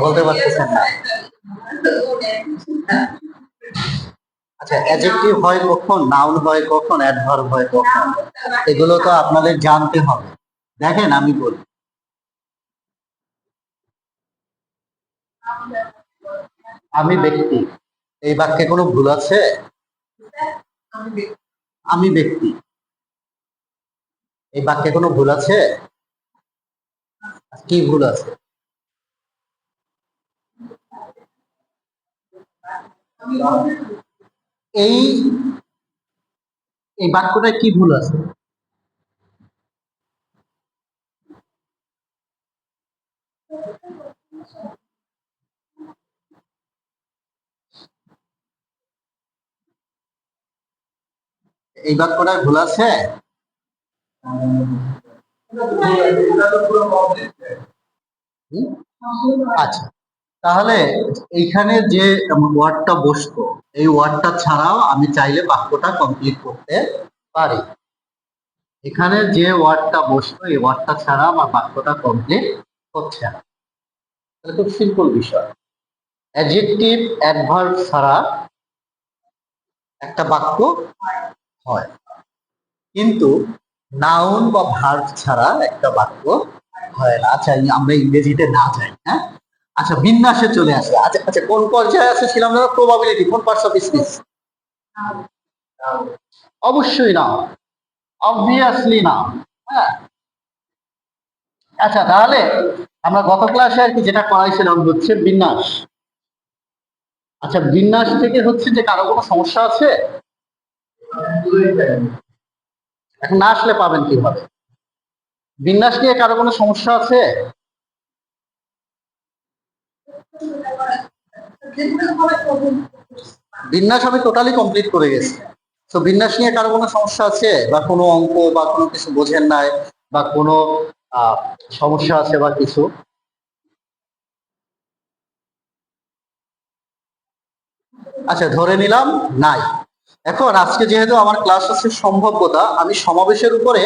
বলতে পারতেছেন না। আচ্ছা, অ্যাডজেক্টিভ হয় কখন, নাউন হয় কখন, অ্যাডভার্ব হয় কখন, এগুলো তো আপনাদের জানতে হবে। দেখেন আমি বলি, আমি ব্যক্তি, এই বাক্যে কোনো ভুল আছে? আমি ব্যক্তি, এই বাক্যে কোনো ভুল আছে? কি ভুল আছে? এই এই বাক্যটায় কি ভুল আছে? এই বাক্যটায় ভুল আছে? আচ্ছা, তাহলে এইখানে যে ওয়ার্ডটা বসতো, এই ওয়ার্ডটা ছাড়াও আমি চাইলে বাক্যটা কমপ্লিট করতে পারি। এখানে যে ওয়ার্ডটা বসতো এই ওয়ার্ডটা ছাড়া আমার বাক্যটা কমপ্লিট হচ্ছে না। তাহলে খুব সিম্পল বিষয়, অ্যাডজেক্টিভ অ্যাডভার্ব ছাড়া একটা বাক্য হয়, কিন্তু নাউন বা ভার্ব ছাড়া একটা বাক্য হয় না। আচ্ছা, আমরা ইংরেজিতে না যাই, হ্যাঁ। আচ্ছা, বিন্যাসে চলে আসে। আচ্ছা আচ্ছা, কোন পর্যায়ে আছে ছিলাম আমরা? প্রবাবিলিটি, কোন পার্টস অফ স্পিচ? অবশ্যই না, অবভিয়াসলি না। হ্যাঁ, আচ্ছা, তাহলে আমরা গত ক্লাসে আর কি যেটা করাইছিলাম হচ্ছে বিন্যাস। আচ্ছা, বিন্যাস থেকে হচ্ছে যে কারো কোনো সমস্যা আছে? এখন না আসলে পাবেন কিভাবে? বিন্যাস নিয়ে কারো কোনো সমস্যা আছে? বিন্যাস আমি টোটালি কমপ্লিট করে গেছি। তো বিন্যাস নিয়ে কারো কোনো সমস্যা আছে, বা কোনো অঙ্ক বা কোনো কিছু বোঝেন নাই, বা কোনো সমস্যা আছে বা কিছু? আচ্ছা, ধরে নিলাম নাই। এখন আজকে যেহেতু আমার ক্লাস হচ্ছে সম্ভাব্যতা, আমি সমাবেশের উপরে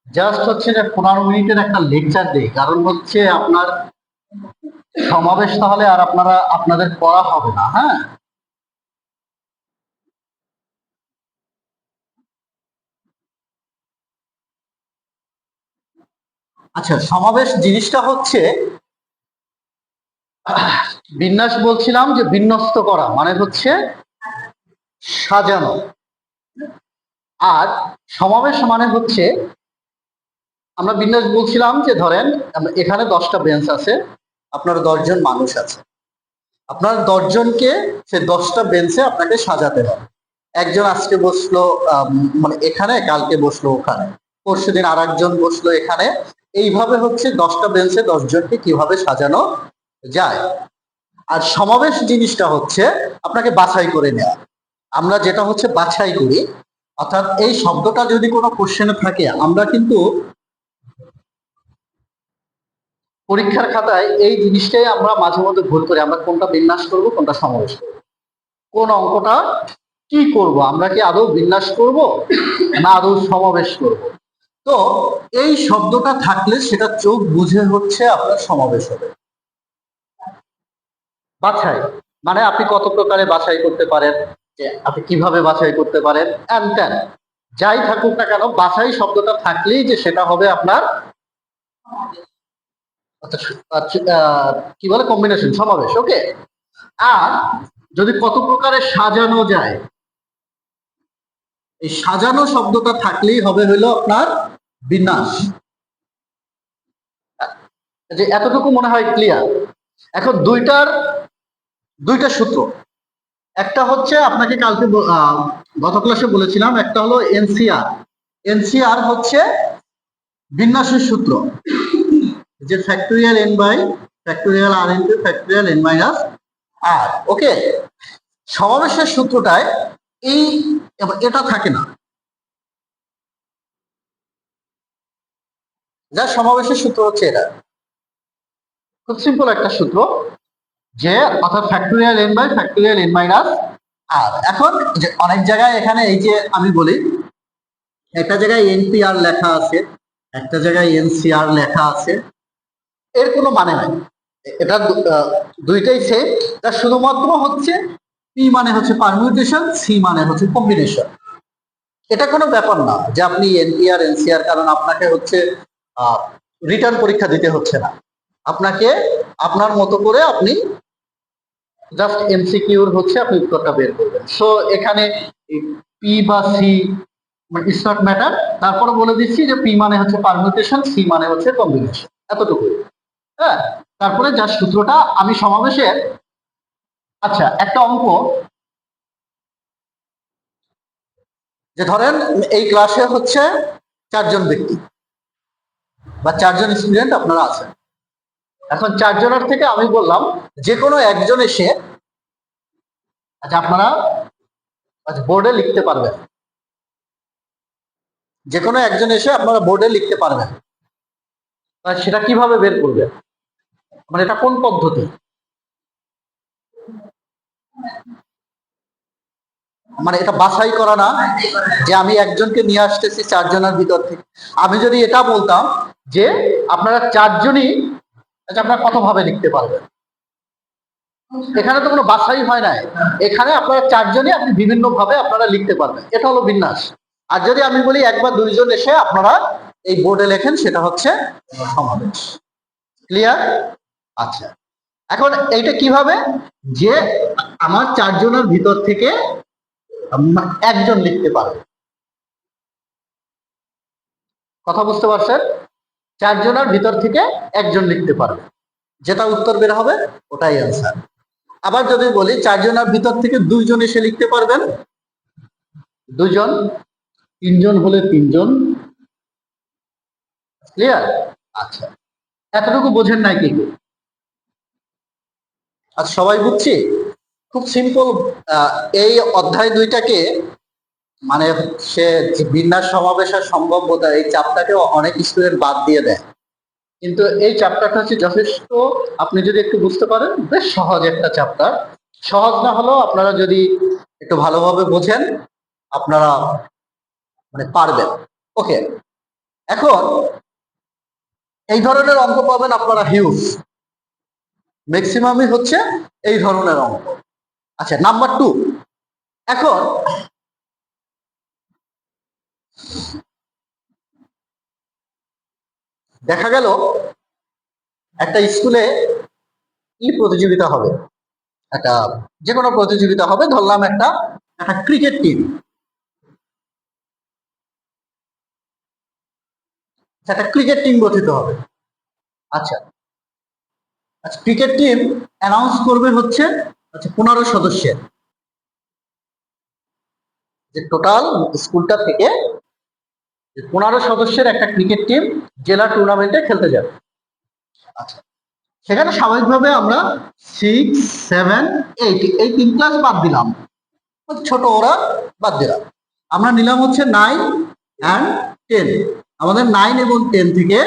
জাস্ট হচ্ছে যে 15 মিনিটের একটা লেকচার দিই, কারণ হচ্ছে আপনার সমাবেশ তাহলে আর আপনাদের পড়া হবে না। হ্যাঁ, আচ্ছা, সমাবেশ জিনিসটা হচ্ছে, বিন্যাস বলছিলাম যে বিন্যস্ত করা মানে হচ্ছে সাজানো, আর সমাবেশ মানে হচ্ছে, আমরা বিন্যাস বলছিলাম যে ধরেন এখানে 10টা বেঞ্চ আছে, আপনার 10 জন মানুষ আছে, আপনার 10 জনকে সে 10টা বেঞ্চে আপনাকে সাজাতে হবে। একজন আজকে বসলো মানে এখানে, কালকে বসলো ওখানে, পরশুদিন আর একজন বসলো এখানে। এইভাবে হচ্ছে 10টা বেঞ্চে 10 জনকে কিভাবে সাজানো যায়। আর সমাবেশ জিনিসটা হচ্ছে আপনাকে বাছাই করে নেওয়া। আমরা যেটা হচ্ছে বাছাই করি, অর্থাৎ এই শব্দটা যদি কোনো কোশ্চেনে থাকে, আমরা কিন্তু পরীক্ষার খাতায় এই জিনিসটাই আমরা মাঝে মধ্যে ভুল করি, আমরা কোনটা বিন্যাস করব কোনটা সমাবেশ করব, কোন অঙ্কটা কি করব, আমরা কি আদৌ বিন্যাস করব না আদৌ সমাবেশ করব। তো এই শব্দটা থাকলে সেটা চোখ বুঝে হচ্ছে আপনার সমাবেশ হবে। বাছাই মানে আপনি কত প্রকারে বাছাই করতে পারেন, যে আপনি কিভাবে বাছাই করতে পারেন, যাই থাকুক না কেন, বাছাই শব্দটা থাকলেই যে সেটা হবে আপনার কি বলে কম্বিনেশন, সমাবেশ। ওকে। আর যদি কত প্রকারে সাজানো যায়, এই সাজানো শব্দটা থাকলেই হবে হলো আপনার বিন্যাস। যে এতটুকু মনে হয় ক্লিয়ার। এখন দুইটা সূত্র, একটা হচ্ছে আপনাকে কালকে গত ক্লাসে বলেছিলাম, একটা হলো এনসিআর। এনসিআর হচ্ছে বিন্যাসের সূত্র, যে factorial n by factorial r into factorial n minus r. Okay, সমাবেশের সূত্রটায় এই এটা থাকে না, যা সমাবেশের সূত্র হচ্ছে এটা। খুব সিম্পল একটা সূত্র, যে অর্থাৎ factorial n by factorial n minus r. এখন যে অনেক জায়গায় এখানে এই যে আমি বলি একটা জায়গায় এনপিআর লেখা আছে, একটা জায়গায় এনসিআর লেখা আছে, এর কোনো মানে নাই। এটা দুইটাই সেম, তার শুধুমাত্র হচ্ছে পি মানে হচ্ছে পারমিউটেশন, সি মানে হচ্ছে কম্বিনেশন। এটা কোনো ব্যাপার না যে আপনি এনপিআর এনসিআর, কারণ আপনাকে হচ্ছে রিটার্ন পরীক্ষা দিতে হচ্ছে না, আপনাকে আপনার মতো করে আপনি জাস্ট এমসিকিউর হচ্ছে আপনি উত্তরটা বের করবেন। সো এখানে পি বা সি মানে ইটস নট ম্যাটার। তারপরে বলে দিচ্ছি যে পি মানে হচ্ছে পারমিউটেশন, সি মানে হচ্ছে কম্বিনেশন, এতটুকুই। হ্যাঁ, তারপরে যার সূত্রটা আমি সমাবেশের, আচ্ছা একটা অঙ্ক, যে ধরেন এই ক্লাসে হচ্ছে 4 জন ব্যক্তি বা 4 জন স্টুডেন্ট আপনারা আছেন। এখন 4 জনের থেকে আমি বললাম যে কোনো একজন এসে, আচ্ছা আপনারা বোর্ডে লিখতে পারবেন, যে কোনো একজন এসে আপনারা বোর্ডে লিখতে পারবেন, সেটা কিভাবে বের করবেন, মানে এটা কোন পদ্ধতি? মানে এটা বাছাই করা না যে আমি একজনকে নিয়ে আসতেছি 4 জনের ভিতর থেকে। আমি যদি এটা বলতাম যে আপনারা 4 জনই, আচ্ছা আপনারা কত ভাবে লিখতে পারবেন, এখানে তো কোনো বাছাই হয় নাই, এখানে আপনারা 4 জনই আপনি বিভিন্ন ভাবে আপনারা লিখতে পারবেন, এটা হলো বিন্যাস। আর যদি আমি বলি 1 বা 2 জন এসে আপনারা এই বোর্ডে লেখেন, সেটা হচ্ছে সমাবেশ। ক্লিয়ার? আচ্ছা, এখন এইটা কিভাবে, যে আমার 4 জনের ভিতর থেকে একজন লিখতে পারবে, কথা বুঝতে পারছেন? 4 জনের ভিতর থেকে একজন লিখতে পারবে, যেটা উত্তর বের হবে ওটাই অ্যান্সার। আবার যদি বলি 4 জনের ভিতর থেকে 2 জন এসে লিখতে পারবেন, 2 জন, 3 জন হলে 3 জন। ক্লিয়ার? আচ্ছা, এতটুকু বোঝেন নাই কি? আচ্ছা সবাই বুঝছি, খুব সিম্পল। এই অধ্যায় 2টাকে মানে সে বিন্যাস সমাবেশের সম্ভাব্যতা, এই চাপটাকে অনেক স্টুডেন্ট বাদ দিয়ে দেয়, কিন্তু এই চ্যাপ্টারটা হচ্ছে যথেষ্ট, আপনি যদি একটু বুঝতে পারেন বেশ সহজ একটা চ্যাপ্টার। সহজ না হলেও আপনারা যদি একটু ভালোভাবে বোঝেন আপনারা মানে পারবেন। ওকে, এখন এই ধরনের অঙ্ক পাবেন আপনারা হিউজ, ম্যাক্সিমামই হচ্ছে এই ধরনের অঙ্ক। আচ্ছা নাম্বার 2, এখন দেখা গেল একটা স্কুলে কি প্রতিযোগিতা হবে, একটা যে কোনো প্রতিযোগিতা হবে, ধরলাম একটা একটা ক্রিকেট টিম, একটা ক্রিকেট টিম গঠিত হবে। আচ্ছা আচ্ছা, ক্রিকেট টিম অ্যানাউন্স করবে হচ্ছে আচ্ছা 15 সদস্যের, যে টোটাল স্কুলটা থেকে 15 সদস্যের একটা ক্রিকেট টিম জেলা টুর্নামেন্টে খেলতে যাবে। আচ্ছা, সেখানে স্বাভাবিকভাবে আমরা 6, 7, 8 এই 3 ক্লাস বাদ দিলাম, ছোট ওরা বাদ দিলাম, আমরা নিলাম হচ্ছে 9 and 10। আমাদের 9 এবং 10 থেকে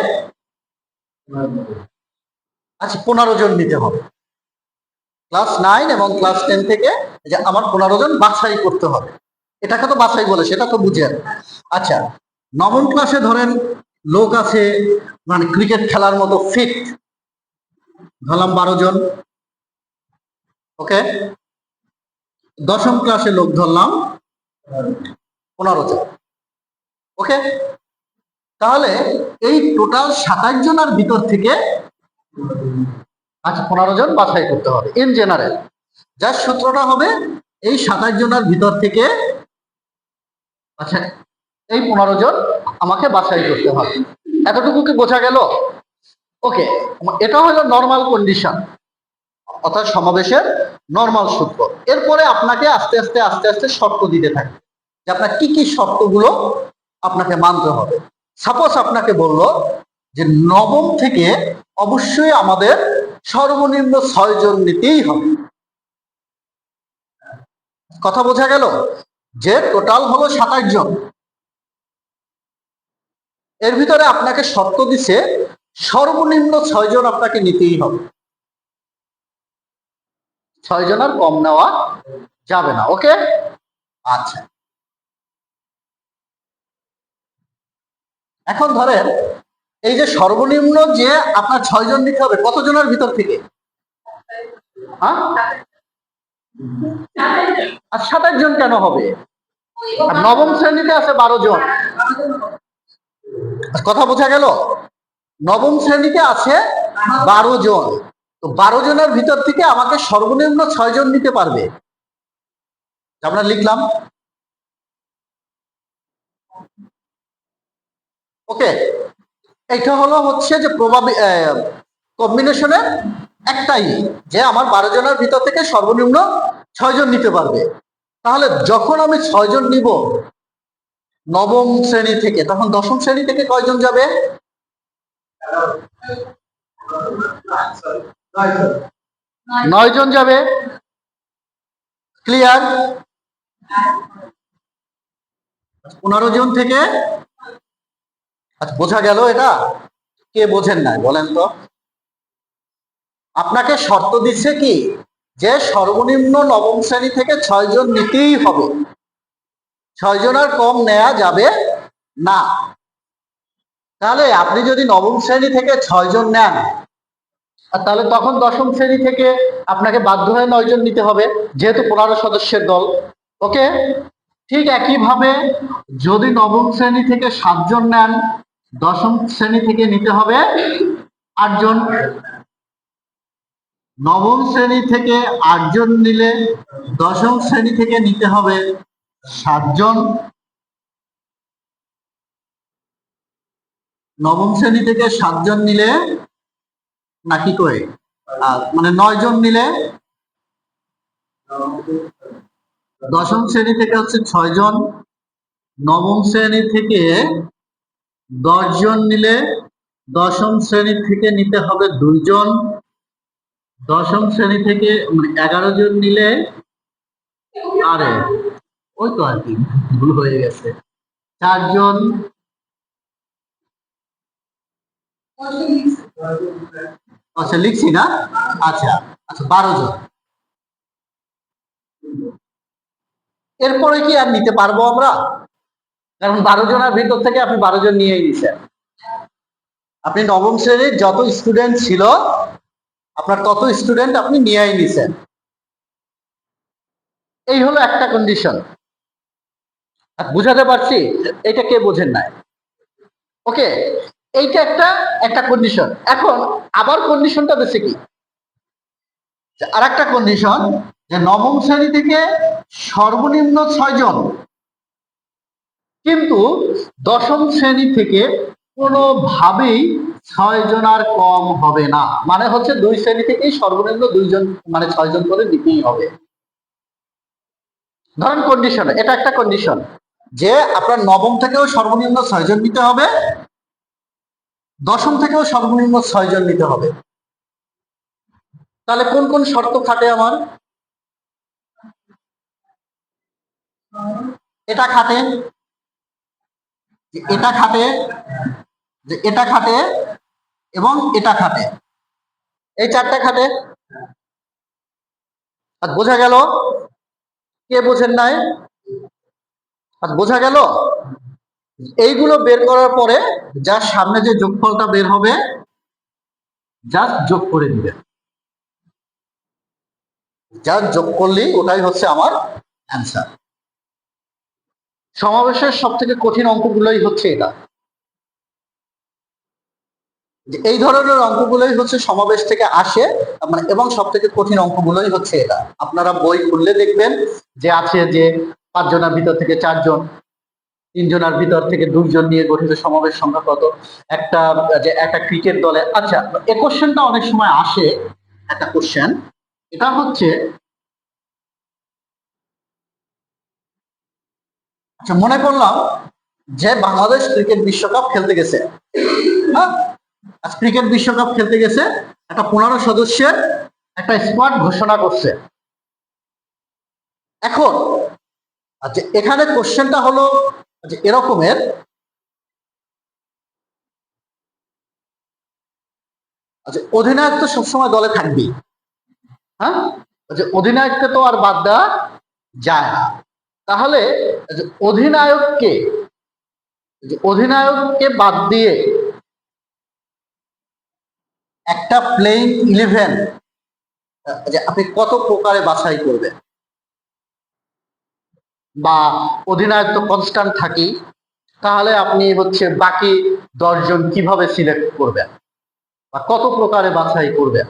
আচ্ছা 15 জন নিতে হবে, ক্লাস 9 এবং ক্লাস 10 থেকে যে আমার 15 জন বাছাই করতে হবে। এটাকে তো বাছাই বলে, সেটা তো বুঝেন। আচ্ছা, নবম ক্লাসে ধরেন লোক আছে মানে ক্রিকেট খেলার মতো ফিট, ধরলাম 12 জন। ওকে, দশম ক্লাসে লোক ধরলাম 15 জন। ওকে, তাহলে এই টোটাল 27 জনের ভিতর থেকে আচ্ছা 15 জন বাছাই করতে হবে ইন জেনারেল। যার সূত্রটা হবে এই 27 জনের ভিতর থেকে আচ্ছা এই 15 জন আমাকে বাছাই করতে হবে। এতটুকু কি বোঝা গেল? ওকে, এটা হলো নর্মাল কন্ডিশন, অর্থাৎ সমাবেশের নর্মাল সূত্র। এরপরে আপনাকে আস্তে আস্তে আস্তে আস্তে শর্ত দিতে থাকে যে আপনার কি কি শর্তগুলো আপনাকে মানতে হবে। সাপোজ আপনাকে বলল যে নবম থেকে অবশ্যই আমাদের সর্বনিম্ন 6 জন নিতেই হবে। কথা বোঝা গেল? যে টোটাল হলো 27 জন, এর ভিতরে আপনাকে শর্ত দিছে সর্বনিম্ন 6 জন আপনাকে নিতেই হবে, 6 জন আর কম নেওয়া যাবে না। ওকে, আচ্ছা এখন ধরেন এই যে সর্বনিম্ন যে আপনার 6 জন নিতে হবে কতজনের ভিতর থেকে? হ্যাঁ, আর 27 জন কেন হবে? আর নবম শ্রেণীতে আছে 12 জন। কথা বোঝা গেল? নবম শ্রেণীতে আছে 12 জন। তো 12 জনের ভিতর থেকে আমাকে সর্বনিম্ন 6 জন নিতে পারবে। আমরা লিখলাম, ওকে। এটা হলো হচ্ছে যে কম্বিনেশনের একটাই, যে আমার 12 জনের ভিতর থেকে সর্বনিম্ন 6 জন নিতে পারবে। তাহলে যখন আমি 6 জন নিব নবম শ্রেণী থেকে, তখন দশম শ্রেণী থেকে কয়জন যাবে? 9 জন যাবে। ক্লিয়ার? 15 জন থেকে, আচ্ছা বোঝা গেল এটা? কে বোঝেন না বলেন তো? আপনাকে শর্ত দিচ্ছে কি, যে সর্বনিম্ন নবম শ্রেণী থেকে 6 জন নিতেই হবে, 6 জনের কম নেওয়া যাবে না। তাহলে আপনি যদি নবম শ্রেণী থেকে 6 জন নেন, আর তাহলে তখন দশম শ্রেণী থেকে আপনাকে বাধ্য হয়ে 9 জন নিতে হবে, যেহেতু 15 সদস্যের দল। ওকে। ঠিক একইভাবে যদি নবম শ্রেণী থেকে 7 জন নেন, দশম শ্রেণী থেকে নিতে হবে 8 জন। নবম শ্রেণী থেকে 8 জন নিলে দশম শ্রেণী থেকে নিতে হবে 7 জন। নবম শ্রেণী থেকে 7 জন নিলে নাকি করে মানে 9 জন নিলে দশম শ্রেণী থেকে হচ্ছে 6 জন। নবম শ্রেণী থেকে 10 জন নিলে দশম শ্রেণী থেকে নিতে হবে 2 জন। দশম শ্রেণী থেকে 11 জন নিলে, আরে ওই তো আর কি ভুল হয়ে গেছে, 4 জন। আচ্ছা লিখছি না, আচ্ছা আচ্ছা 12 জন। এরপরে কি আর নিতে পারবো আমরা? কারণ 12 জনের ভিতর থেকে আপনি 12 জন নিয়েই নিছেন। আপনি নবম শ্রেণীর যত স্টুডেন্ট ছিল আপনার তত স্টুডেন্ট আপনি নিয়েই নিছেন। এই হলো একটা কন্ডিশন। বুঝাতে পারছি? এটা কে বোঝেন নাই? ওকে, এইটা একটা একটা কন্ডিশন। এখন আবার কন্ডিশনটা দিচ্ছে কি, আর একটা কন্ডিশন, যে নবম শ্রেণী থেকে সর্বনিম্ন 6 জন, কিন্তু দশম শ্রেণী থেকে কোনোভাবেই 6 জন আর কম হবে না। মানে হচ্ছে 2 শ্রেণী থেকেই সর্বনিম্ন 2 জন, মানে 6 জন করে দিতেই হবে। ধরেন কন্ডিশন, এটা একটা কন্ডিশন, যে আপনার নবম থেকেও সর্বনিম্ন 6 জন নিতে হবে, দশম থেকেও সর্বনিম্ন 6 জন নিতে হবে। তাহলে কোন কোন শর্ত খাটে আমার? এটা খাটে, এটা খাটে, যে এটা খাটে, এবং এটা খাটে। এই 4টা খাটে। আর বোঝা গেল? কে বোঝেন নাই? আর বোঝা গেল? এইগুলো বের করার পরে যার সামনে যে যোগফলটা বের হবে জাস্ট যোগ করে দিবেন। যা যোগ করলেই ওটাই হচ্ছে আমার অ্যান্সার। সমাবেশের সব থেকে কঠিন অঙ্কগুলোই হচ্ছে এটা। এই ধরনের অঙ্কগুলোই হচ্ছে সমাবেশ থেকে আসে, মানে এবং সব থেকে কঠিন অঙ্কগুলোই হচ্ছে এটা। আপনারা বই খুললে দেখবেন যে আছে যে 5 জনের ভিতর থেকে 4 জন, 3 জনের ভিতর থেকে 2 জন নিয়ে গঠিত সমাবেশ সংখ্যা কত, একটা যে একটা ক্রিকেট দলে। আচ্ছা, এই কোশ্চেনটা অনেক সময় আসে, একটা কোশ্চেন, এটা হচ্ছে, আচ্ছা মনে করলাম যে বাংলাদেশ ক্রিকেট বিশ্বকাপ খেলতে গেছে, হ্যাঁ, ক্রিকেট বিশ্বকাপ খেলতে গেছে, একটা 15 সদস্যের একটা স্কোয়াড ঘোষণা করছে। এখন আচ্ছা এখানে কোশ্চেনটা হলো যে এরকমের, আচ্ছা অধিনায়ক তো সবসময় দলে থাকবেই, হ্যাঁ, আচ্ছা অধিনায়ককে তো আর বাদ দেওয়া যায় না। তাহলে অধিনায়ককে যে অধিনায়ককে বাদ দিয়ে একটা প্লেইং 11 যে আপনি কত প্রকারে বাছাই করবেন, বা অধিনায়ক তো কনস্ট্যান্ট থাকি, তাহলে আপনি হচ্ছে বাকি 10 জন কিভাবে সিলেক্ট করবেন বা কত প্রকারে বাছাই করবেন,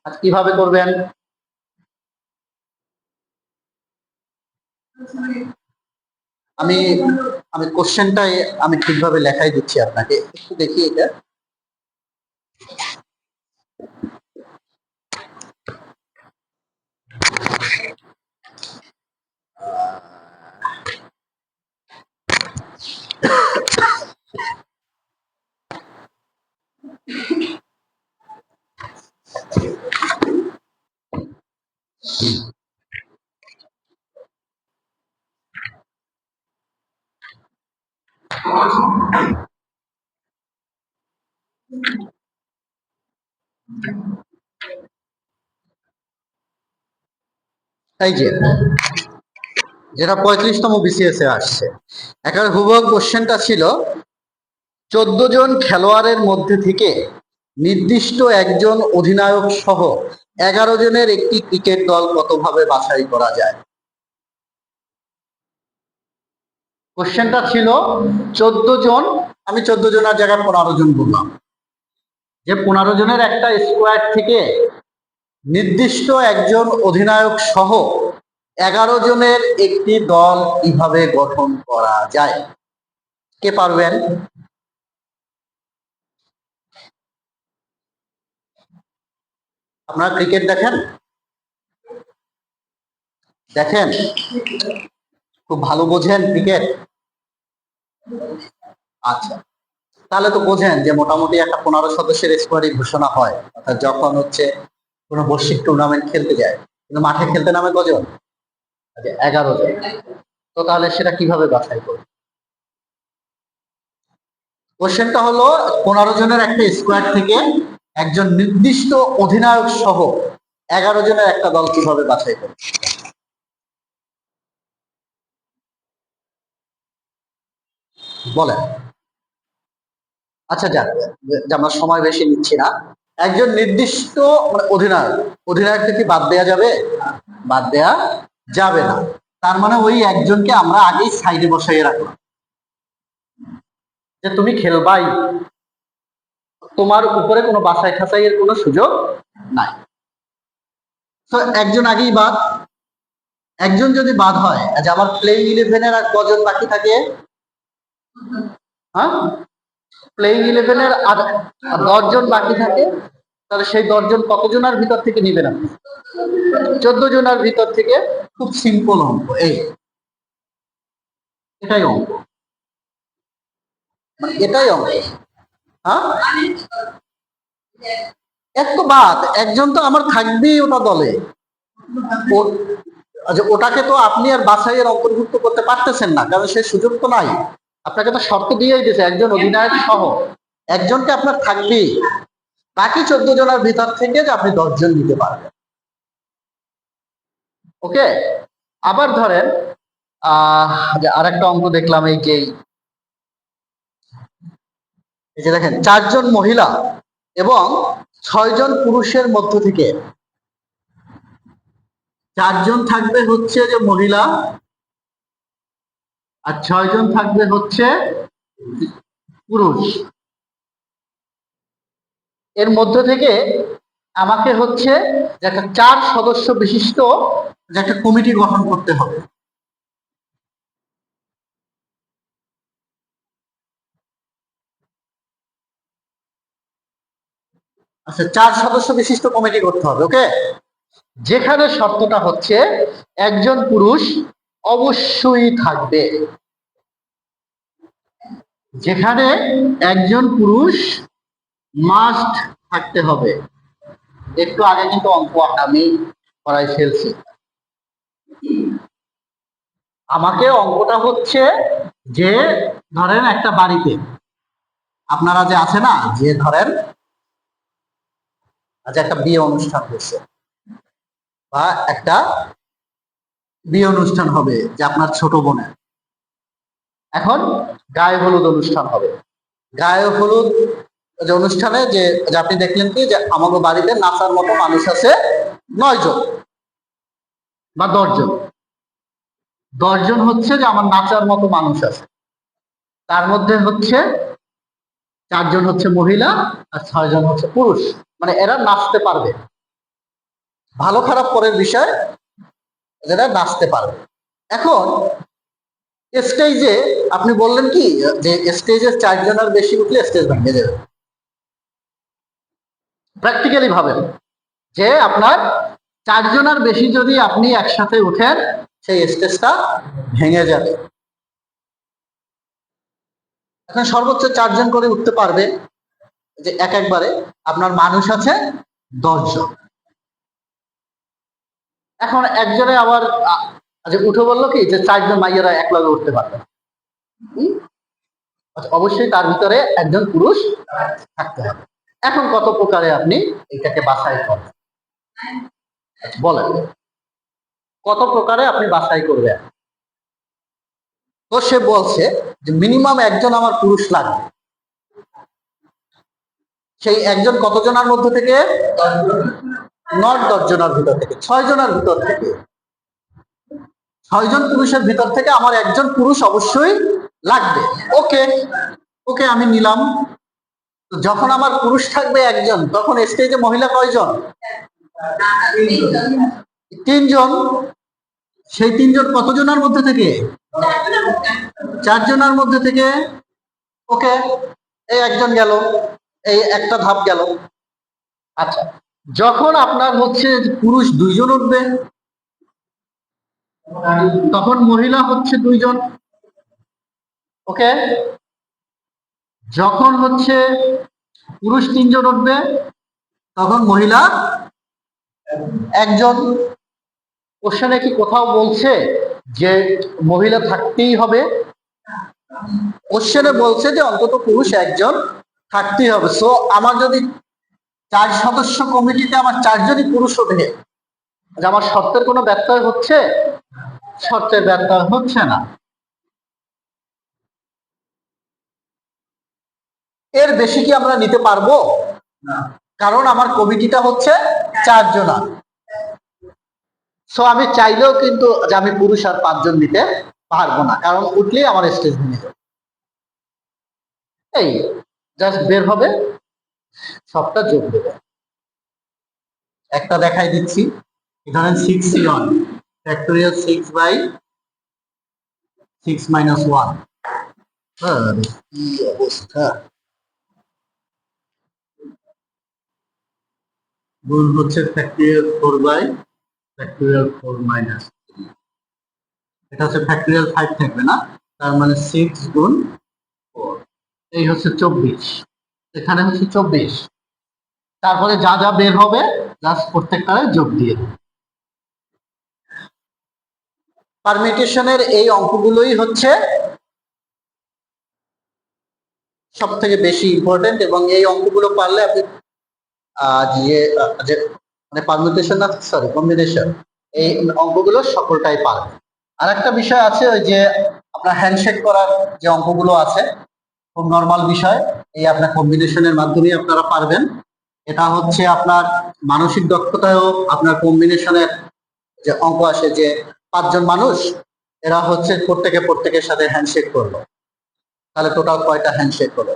আর কিভাবে করবেন? আমি আমি কোশ্চেনটাই আমি ঠিকভাবে লেখাই দিচ্ছি আপনাকে, একটু দেখি এটা। এই যে যেটা 35তম বিসিএস এ আসছে, একেবারে হুবহু কোশ্চেনটা ছিল 14 জন খেলোয়াড়ের মধ্যে থেকে নির্দিষ্ট একজন অধিনায়ক সহ 11 জনের একটি ক্রিকেট দল কতভাবে বাছাই করা যায়। কোশ্চেনটা ছিল 14 জন, আমি 14 জনের জায়গায় 15 জন বললাম, যে 15 জনের একটা স্কোয়াড থেকে নির্দিষ্ট একজন অধিনায়ক সহ 11 জনের একটি দল কিভাবে গঠন করা যায়। কে পারবেন? আপনারা ক্রিকেট দেখেন? দেখেন? খুব ভালো বোঝেন ক্রিকেট? আচ্ছা, তাহলে তো বোঝেন যে মোটামুটি একটা 15 সদস্যের স্কোয়াডই ঘোষণা হয়, অর্থাৎ যখন হচ্ছে কোনো বৈশ্বিক টুর্নামেন্ট খেলতে যায়, কিন্তু মাঠে খেলতে নামে কজন? 11 জন। তো তাহলে সেটা কিভাবে বাছাই করবে? কোশ্চেনটা হলো 15 জনের একটা স্কোয়াড থেকে একজন নির্দিষ্ট অধিনায়ক সহ 11 জনের একটা দল কিভাবে বাছাই করবে। বলেন। আচ্ছা যাক, যে আমরা সময় বেশি নিচ্ছি না, একজন নির্দিষ্ট মানে অধিনায়ককে কি বাদ দেয়া যাবে? বাদ দেয়া যাবে না। তার মানে ওই একজনকে আমরা আগেই সাইডে বসাইয়ে রাখলাম, যে তুমি খেলবাই, তোমার উপরে কোনো বাছাই খাসাইয়ের কোনো সুযোগ নাই। তো একজন আগেই বাদ, একজন যদি বাদ হয়, আচ্ছা আমার প্লেইং 11-এর আর কজন বাকি থাকে? হ্যাঁ, প্লেইং 11-এর আর 10 জন বাকি থাকে, তাহলে সেই 10 জন কতজনের ভিতর থেকে নিবেন আপনি? 14 জনের ভিতর থেকে। খুব সিম্পল অঙ্ক, এটাই অঙ্ক, এটাই অঙ্ক। হ্যাঁ, এক তো বাদ, একজন তো আমার থাকবেই ওটা দলে। আচ্ছা, ওটাকে তো আপনি আর বাছাইয়ের অন্তর্ভুক্ত করতে পারতেছেন না, কারণ সেই সুযোগ তো নাই। আপনাকে তো শর্ত দিয়েই দিয়েছে একজন অধিনায়ক সহ একজনকে আপনার থাকবেই, বাকি 14 জনের ভিতর থেকে যে আপনি 10 জন নিতে পারবেন। ওকে, আবার ধরেন আরেকটা অঙ্ক দেখলাম, এই যে দেখেন 4 জন মহিলা এবং 6 জন পুরুষের মধ্য থেকে 4 জন থাকবে হচ্ছে যে মহিলা, আর 6 জন থাকবে হচ্ছে পুরুষ। এর মধ্য থেকে আমাকে হচ্ছে যে একটা 4 সদস্য বিশিষ্ট যে একটা কমিটি গঠন করতে হবে। আচ্ছা, 4 সদস্য বিশিষ্ট কমিটি করতে হবে। ওকে, যেখানে শর্তটা হচ্ছে একজন পুরুষ অবশ্যই থাকবে, যেখানে একজন পুরুষ মাস্ট থাকতে হবে। একটু আগে কিন্তু অঙ্ক আমি করাই ফেলছি। আমাকে অঙ্কটা হচ্ছে যে ধরেন একটা বাড়িতে আপনারা যে আছে না, যে ধরেন আচ্ছা একটা বিয়ে অনুষ্ঠান হয়েছে, বা একটা বিয়ে অনুষ্ঠান হবে যে আপনার ছোট বোনের, এখন গায়ে হলুদ অনুষ্ঠান হবে। গায়ে হলুদ যে অনুষ্ঠানে যে আপনি দেখলেন কি যে আমাদের বাড়িতে নাচার মতো মানুষ আছে 9 জন বা 10 জন। 10 জন হচ্ছে যে আমার নাচার মতো মানুষ আছে, তার মধ্যে হচ্ছে 4 জন হচ্ছে মহিলা আর 6 জন হচ্ছে পুরুষ, মানে এরা নাচতে পারবে। ভালো খারাপ পরের বিষয়, এরা নাচতে পারবে। এখন স্টেজে আপনি বললেন কি যে স্টেজে 4 জনের বেশি উঠলে স্টেজ ভেঙে যাবে। প্র্যাকটিক্যালি ভাবেন যে আপনার 4 জনের বেশি যদি আপনি একসাথে উঠেন সেই স্টেজটা ভেঙে যাবে। এখন সর্বোচ্চ 4 জন করে উঠতে পারবে, যে একবারে আপনার মানুষ আছে 10 জন। এখন একজনে আবার যে উঠে বললো কি যে 4 জন মাইয়েরা একলাগে উঠতে পারবে। অবশ্যই তার ভিতরে একজন পুরুষ থাকতে হবে। এখন কত প্রকারে আপনি এটাকে বাছাই করবেন বলেন, কত প্রকারে আপনি বাছাই করবেন? তো সে বলছে যে মিনিমাম একজন আমার পুরুষ লাগবে। সেই একজন কতজনের মধ্যে থেকে? 10 জনের ভিতর থেকে, 6 জনের ভিতর থেকে। 6 জন পুরুষের ভিতর থেকে আমার একজন পুরুষ অবশ্যই লাগবে। ওকে, ওকে আমি নিলাম। যখন আমার পুরুষ থাকবে একজন, তখন স্টেজে মহিলা কয়জন? 3 জন। সেই 3 জন কতজনের মধ্যে থেকে? 4 জনের মধ্যে থেকে। ওকে, এই একজন গেল, এই একটা ধাপ গেল। আচ্ছা, যখন আপনার হচ্ছে পুরুষ 2 জন উঠবে, তখন মহিলা হচ্ছে 2 জন। ওকে, যখন হচ্ছে পুরুষ 3 জন উঠবে, তখন মহিলা একজন। কোশ্চেনে কি কোথাও বলছে যে মহিলা থাকতেই হবে? কোশ্চেনে বলছে যে অন্তত পুরুষ একজন থাকতেই হবে। সো আমার যদি 4 সদস্য কমিটিতে আমার 4 জনই পুরুষ ওঠে, আমার শর্তের কোনো ব্যত্যয় হচ্ছে? শর্তের ব্যত্যয় হচ্ছে না। এর বেশি কি আমরা নিতে পারবো না, কারণ আমার কমিটিটা হচ্ছে 4 জনা। সো আমি চাইলেও কিন্তু যে আমি পুরুষ আর 5 জন নিতে পারবো না, কারণ উঠলেই আমার স্টেজ ভেঙে যাবে। এই জাস্ট বের হবে, সবটা যোগ দেবে। একটা দেখাই দিচ্ছি, ধরেন 6c1 ফ্যাক্টোরিয়াল 6/6 - 1। কি অবস্থা! গুণ হচ্ছে ফ্যাক্টোরিয়াল 4/4 - 3। এটা হচ্ছে ফ্যাক্টোরিয়াল 5 থাকবে না, তার মানে 6 গুণ 4, এই হচ্ছে 24। এখানে হচ্ছে 24। তারপরে যা যা বের হবে জাস্ট প্রত্যেকটারে যোগ দিয়ে দেব। পারমিটেশনের এই অঙ্কগুলোই হচ্ছে সব থেকে বেশি ইম্পর্টেন্ট, এবং এই অঙ্কগুলো পারলে আপনি যে মানে পারমিটেশন না, সরি কম্বিনেশন, এই অঙ্কগুলো সকলটাই পারবে। আর একটা বিষয় আছে, ওই যে আপনার হ্যান্ডশেক করার যে অঙ্কগুলো আছে, খুব নর্মাল বিষয়, এই আপনার কম্বিনেশনের মাধ্যমে আপনারা পারবেন। এটা হচ্ছে আপনার মানসিক দক্ষতায়ও আপনার কম্বিনেশনের যে অঙ্ক আসে, যে 5 জন মানুষ এরা হচ্ছে প্রত্যেকের সাথে হ্যান্ডশেক করলো, তাহলে টোটাল কয়টা হ্যান্ডশেক হলো?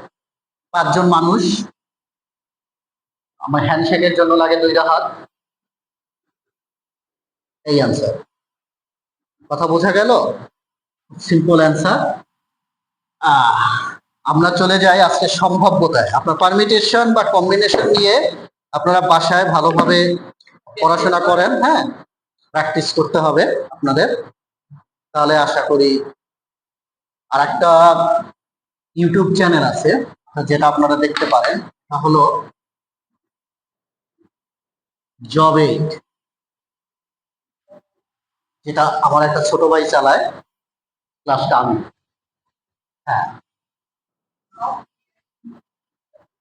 5 জন মানুষ। আমার হ্যান্ডশেকের জন্য লাগে 2টা হাত। এই অ্যান্সার। কথা বোঝা গেল? Simple answer. আমরা চলে যাই আজকে সম্ভাব্যতায়। আপনার পারমিটেশন বা কম্বিনেশন নিয়ে আপনারা বাসায় ভালোভাবে পড়াশোনা করেন, হ্যাঁ, প্র্যাকটিস করতে হবে আপনাদের। তাহলে আশা করি। আর একটা ইউটিউব চ্যানেল আছে যেটা আপনারা দেখতে পারেন, তা হলো জব 8, যেটা আমার একটা ছোট ভাই চালায়, ক্লাসটা আমি। হ্যাঁ,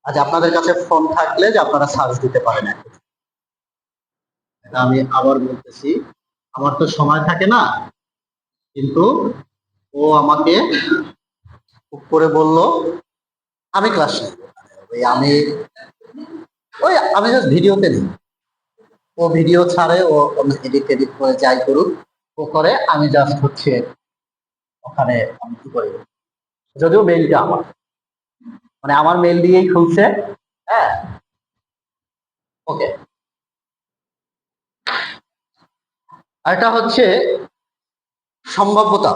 আজ আপনাদের কাছে ফোন থাকলে যে আপনারা সার্চ দিতে পারেন। এটা আমি আবার বলতেছি, আমার তো সময় থাকে না, কিন্তু ও আমাকে করে বলল আমি ক্লাস নেই। ওই আমি জাস্ট ভিডিওতে নেই, ও ভিডিও ছাড়ে, ও এডিট এডিট করে যাই করুক ও করে, আমি জাস্ট হচ্ছে ওখানে আমি কি করি, যদিও মেইলটা আমার, মানে আমার মেইল দিয়েই খুলছে। হ্যাঁ, ওকে। আর এটা হচ্ছে সম্ভাব্যতা।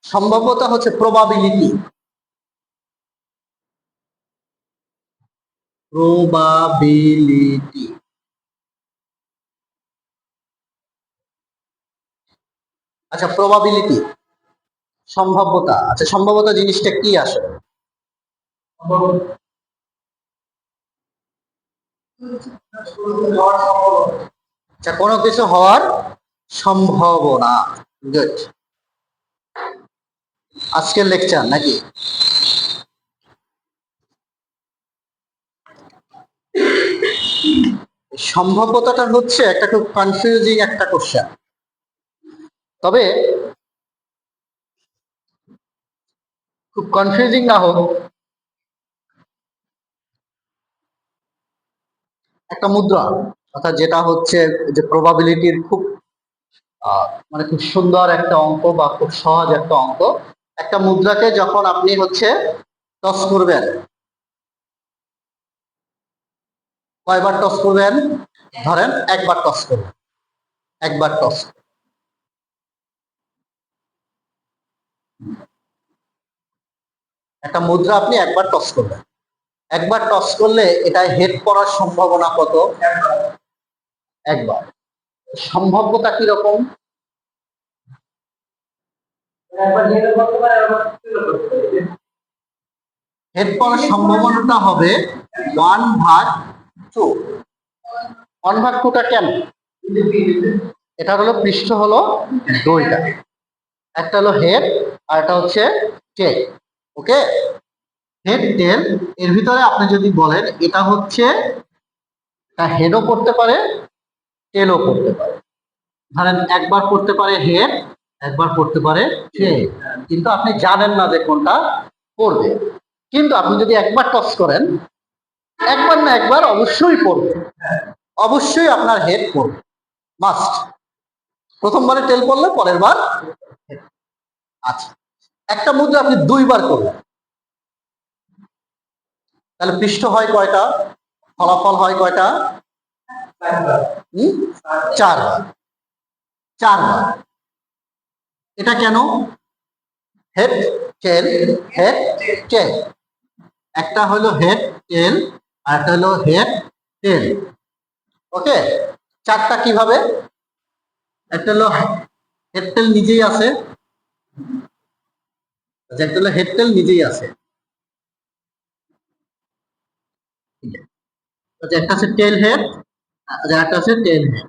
সম্ভাব্যতা হচ্ছে প্রবাবিলিটি। প্রবাবিলিটি। আচ্ছা, প্রবাবিলিটি সম্ভাব্যতা। আচ্ছা, সম্ভাব্যতা জিনিসটা কি আসলে? আচ্ছা, কোনো কিছু হওয়ার সম্ভাবনা। গুড। আজকের লেকচার নাকি? সম্ভাব্যতাটা হচ্ছে একটা খুব কনফিউজিং একটা কোশ্চেন। তবে খুব কনফিউজিং না হোক, একটা মুদ্রা, অর্থাৎ যেটা হচ্ছে যে প্রবাবিলিটির খুব মানে খুব সুন্দর একটা অঙ্ক বা খুব সহজ একটা অঙ্ক। একটা মুদ্রাকে যখন আপনি হচ্ছে টস করবেন, কয়বার টস করবেন? ধরেন একবার টস করবেন, একবার টস। একটা মুদ্রা আপনি একবার টস করবেন, একবার টস করলে এটা হেড করার সম্ভাবনা কত? একবার। সম্ভাব্যতা কিরকম? হেড করার সম্ভাবনাটা হবে 1/2। 1/2টা কেন? এটা হলো পৃষ্ঠ হলো দুইটা, একটা হলো হেড আর একটা হচ্ছে টেল। ওকে, হেড টেল। এর ভিতরে আপনি যদি বলেন এটা হচ্ছে, হেডও করতে পারে টেলও করতে পারে। ধরেন একবার করতে পারে হেড, একবার করতে পারে টেল, কিন্তু আপনি জানেন না যে কোনটা করবে। কিন্তু আপনি যদি একবার টস করেন, একবার না একবার অবশ্যই পড়বে, অবশ্যই আপনার হেড পড়বে, মাস্ট। প্রথমবারে টেল পড়লে পরের বার head। আচ্ছা, একটা মুদ্রা আপনি দুইবার করলেন, তাহলে পৃষ্ঠ হয় কয়টা? ফলাফল হয় কয়টা? চারবার। চারবার। এটা কেন? হেড টেল, হেড টেল। একটা হলো হেড টেল আর একটা হলো হেড টেল। ওকে, চারটা কিভাবে? একটা হলো হেড টেল নিজেই আছে, একটা হলো হেড টেল নিজেই আছে, একটা আছে টেল হেড, একটা আছে টেল হেড।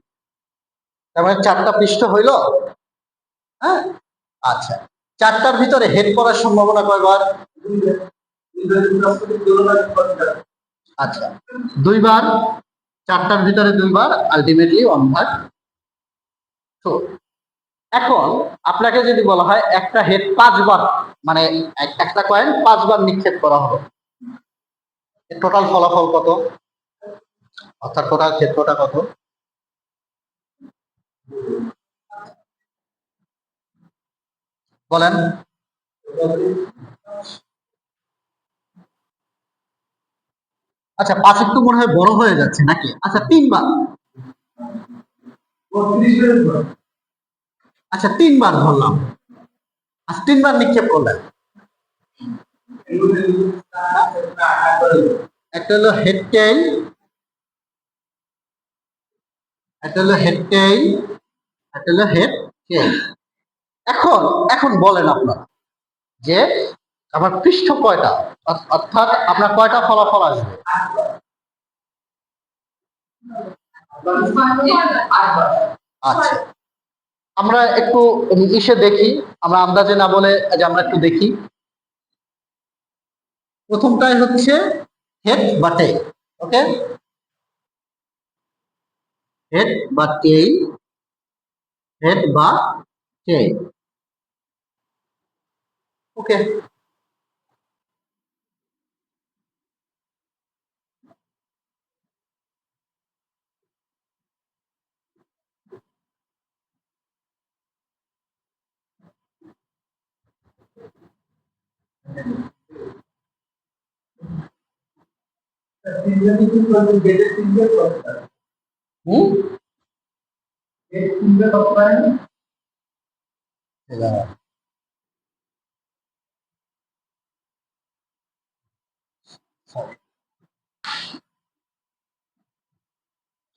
তার মানে চারটা পৃষ্ঠ হইলো। হ্যাঁ, আচ্ছা, চারটার ভিতরে হেড করার সম্ভাবনা কয়বার? আচ্ছা, দুইবার। চারটার ভিতরে দুইবার, আলটিমেটলি 1/4। এখন আপনাকে যদি বলা হয় একটা হেড 5বার, মানে একটা কয়েন 5বার নিক্ষেপ করা হলো, টোটাল ফলাফল কত? অর্থাৎ টোটাল ক্ষেত্রটা কত? বলেন। আচ্ছা, 5 একটু মনে হয় বড় হয়ে যাচ্ছে নাকি? আচ্ছা, 3বার। আচ্ছা, 3বার ধরলাম। আচ্ছা, 3বার নিক্ষেপ করলেন। একটা হলো হেড টেইল, একটা হলো হেড টেইল, একটা হলো হেড টেইল। এখন এখন বলেন আপনারা যে আমার পৃষ্ঠ কয়টা, অর্থাৎ আপনার কয়টা ফলাফল আসবে? আচ্ছা, আমরা একটু ইসে দেখি, আমরা আন্দাজে না বলে যে আমরা একটু দেখি। প্রথমটাই হচ্ছে হেড বা টেইল। ওকে, হেড বা টেইল, হেড বা টেইল। ওকে,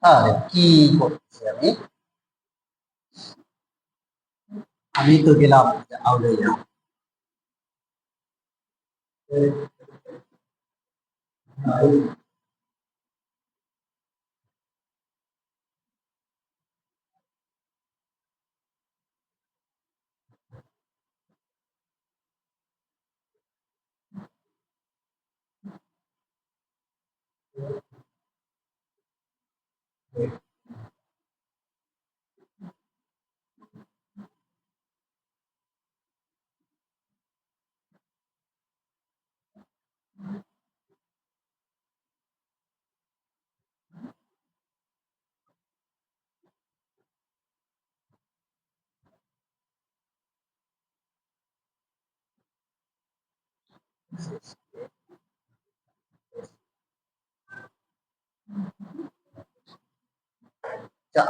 আরে কি করছি আমি, আমি তো গেলাম আউলাইয়া।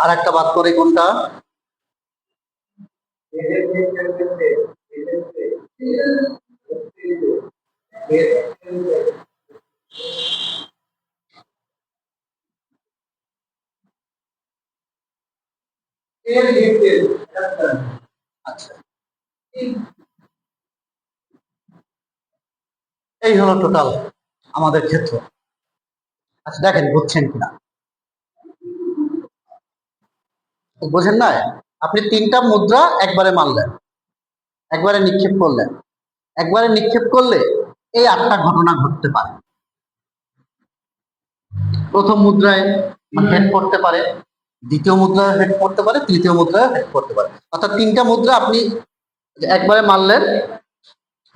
আর একটা বাদ করে কোনটা? আচ্ছা, এই হলো টোটাল আমাদের ক্ষেত্র। আচ্ছা দেখেন বুঝছেন কিনা, বোঝেন না? আপনি তিনটা মুদ্রা একবারে মারলেন, একবারে নিক্ষেপ করলেন, একবারে নিক্ষেপ করলে এই 8টা ঘটনা ঘটতে পারে। প্রথম মুদ্রায় হেড পড়তে পারে, দ্বিতীয় মুদ্রায় হেড পড়তে পারে, তৃতীয় মুদ্রায় হেড পড়তে পারে। অর্থাৎ তিনটা মুদ্রা আপনি একবারে মারলেন,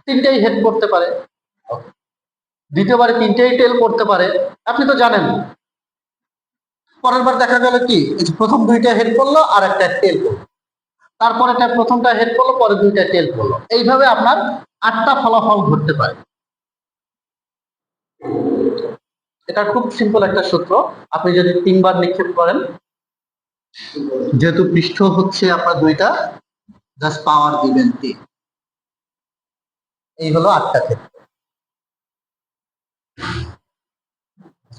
তিনটাই হেড পড়তে পারে। দ্বিতীয়বারে তিনটেই টেল পড়তে পারে, আপনি তো জানেন। পরের বার দেখা গেল কি প্রথম দুইটা হেড পড়লো আর একটা টেল পড়লো, তারপরে প্রথমটা হেড পড়লো, পরে দুইটা টেল পড়লো। এইভাবে আপনার 8টা ফলাফল ঘটতে পারে। এটা খুব সিম্পল একটা সূত্র। আপনি যদি 3বার নিক্ষেপ করেন, যেহেতু পৃষ্ঠ হচ্ছে আপনার দুইটা, জাস্ট পাওয়ার দিবেন 3। এই হলো 8টা ক্ষেত্র।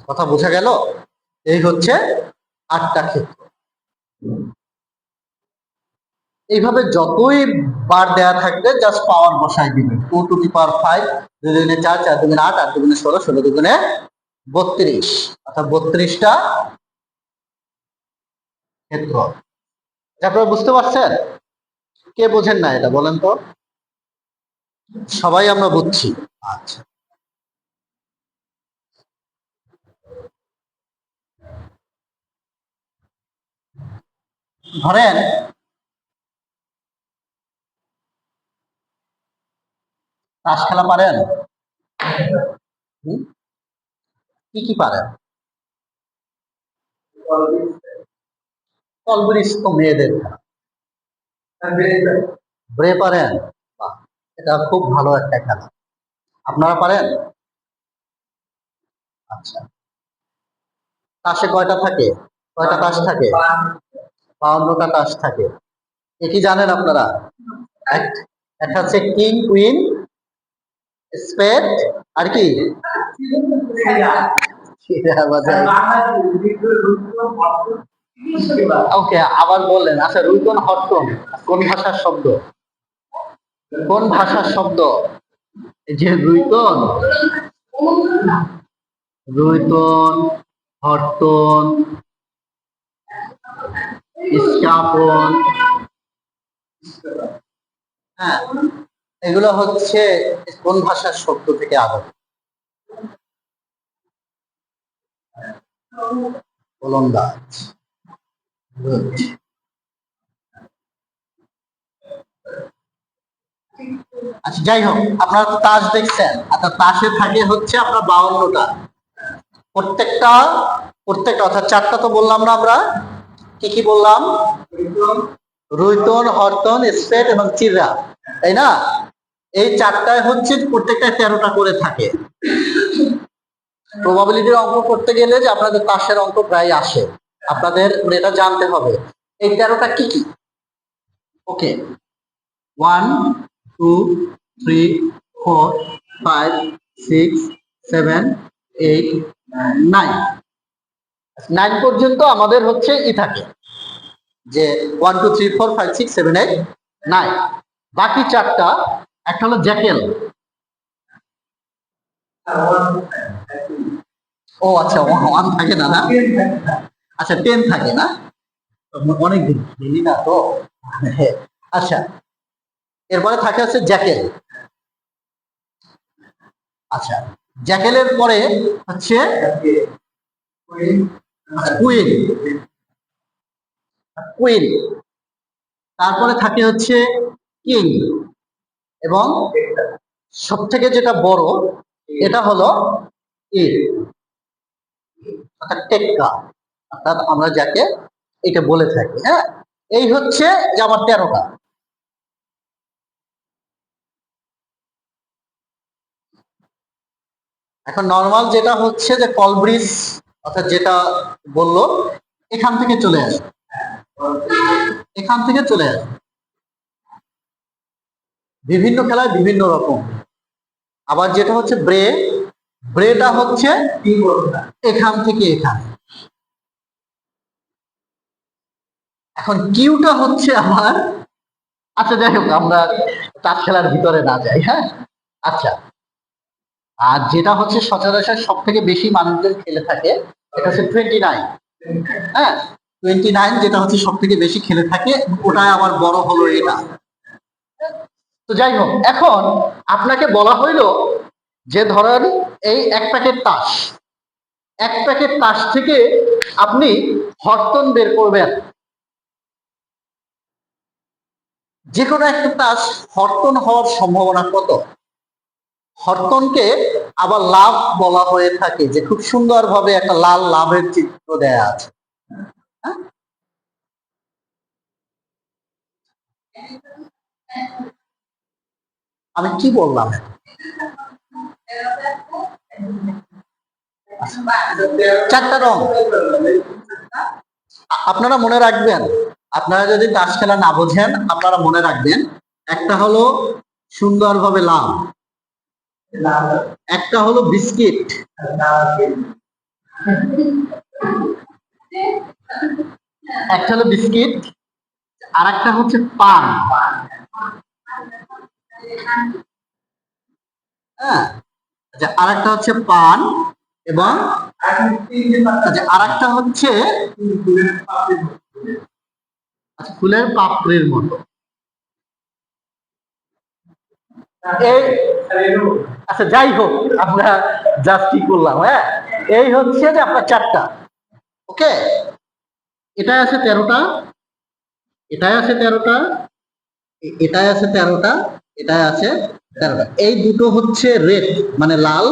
কথা বোঝা গেল? এই হচ্ছে 8টা ক্ষেত্র। এইভাবে যতই বার দেয়া থাকবে জাস্ট পাওয়ার বসায় দিবেন। 2 টু দি পাওয়ার 5, 2 দুগুণে 4, 4 দুগুণে 8, 8 দুগুণে 16, 16 দুগুণে 32, অর্থাৎ 32টা ক্ষেত্র। আপনারা বুঝতে পারছেন? কে বোঝেন না এটা বলেন তো? সবাই আমরা বুঝছি। আচ্ছা, ধরেন তাস খেলা পারেন? কি কি পারেন? কলব্রিজ তো মেয়েদের খেলা। ব্রে পারেন? বাহ, এটা খুব ভালো একটা খেলা। আপনারা পারেন? আচ্ছা, তাসে কয়টা থাকে? কয়টা তাস থাকে? 52টা তাস থাকে। এ কি জানেন আপনারা? একটা হচ্ছে কিং, কুইন, স্পেড, আর কি? ওকে, আবার বললেন। আচ্ছা, রুইতন হটটন কোন ভাষার শব্দ? কোন ভাষার শব্দ? এই যে রুইতন, রুইতন, হটটন, স্কাপন, হ্যাঁ, এগুলো হচ্ছে কোন ভাষার শব্দ থেকে আগত? ওলন্দাজ। আচ্ছা, যাই হোক, আপনারা তো তাস দেখছেন। আচ্ছা, তাসে থাকে হচ্ছে আপনার 52টা। প্রত্যেকটা প্রত্যেকটা অর্থাৎ 4টা তো বললাম না আমরা? কি কি বললাম? রুইতন, হরতন, স্পেড এবং চিররা, তাই না? এই চারটায় হচ্ছে প্রত্যেকটা 13টা করে থাকে। প্রবাবিলিটির অঙ্ক করতে গেলে যে আপনাদের তাসের অঙ্ক প্রায় আসে, আপনাদের এটা জানতে হবে এই 13টা কি কি। ওকে, 1 2 3 4 5 6 7 8 9 9 পর্যন্ত আমাদের হচ্ছে থাকে যে 1 2 3 4 5 6 7 8 9। বাকি চারটা, একটা হলো জ্যাকেল। ও আচ্ছা, 1 থাকে না, না আচ্ছা 10 থাকে না, অনেক দিন না তো। আচ্ছা, এরপরে থাকে হচ্ছে জ্যাকেল। আচ্ছা, জ্যাকেলের পরে হচ্ছে কুইন। কুইন, তারপরে থাকে হচ্ছে কিং, এবং সব থেকে যেটা বড় এটা হলো অর্থাৎ টেক্কা, অর্থাৎ আমরা যাকে এটা বলে থাকি। হ্যাঁ, এই হচ্ছে যে আমার 13টা। এখন নর্মাল যেটা হচ্ছে যে কলব্রিজ, অর্থাৎ যেটা বললো এখান থেকে চলে আসে, এখান থেকে চলে আসে। বিভিন্ন খেলায় বিভিন্ন রকম। আবার যেটা হচ্ছে ব্রেটা হচ্ছে এখান থেকে এখানে। এখন কিউটা হচ্ছে আমার, আচ্ছা যাই হোক আমরা তাস খেলার ভিতরে না যাই। হ্যাঁ, আচ্ছা, আর যেটা হচ্ছে সচরাচর সব থেকে বেশি মানুষজন খেলে থাকে এটা হচ্ছে 29। হ্যাঁ, 29 যেটা হচ্ছে সব থেকে বেশি খেলে থাকে, ওটাই আবার বড় হলো এটা। তো যাই হোক, এখন আপনাকে বলা হইলো যে ধরেন এই এক প্যাকেট তাস, এক প্যাকেট তাস থেকে আপনি হরতন বের করবেন। যে কোনো একটা তাস হরতন হওয়ার সম্ভাবনা কত? হরতনকে আবার লাভ বলা হয়ে থাকে, যে খুব সুন্দরভাবে একটা লাল লাভের চিত্র দেয়া আছে। আমি কি বললাম? চারটা রং আপনারা মনে রাখবেন। আপনারা যদি তাস খেলা না বোঝেন আপনারা মনে রাখবেন, একটা হলো সুন্দরভাবে লাল, একটা হলো বিস্কিট, একটা হলো বিস্কিট, আর একটা হচ্ছে পান। হ্যাঁ, আচ্ছা, আর একটা হচ্ছে পান, এবং আচ্ছা আর একটা হচ্ছে ফুলের পাপড়ির মতো। এই আচ্ছা যাই হোক, আমরা জাস্ট কি করলাম। হ্যাঁ, এই হচ্ছে যে আপনার চারটা। ওকে, এটাই আছে 13টা, এটাই আছে 13টা, এটাই আছে 13টা, এটাই আছে 13টা। এই দুটো হচ্ছে রেড মানে লাল,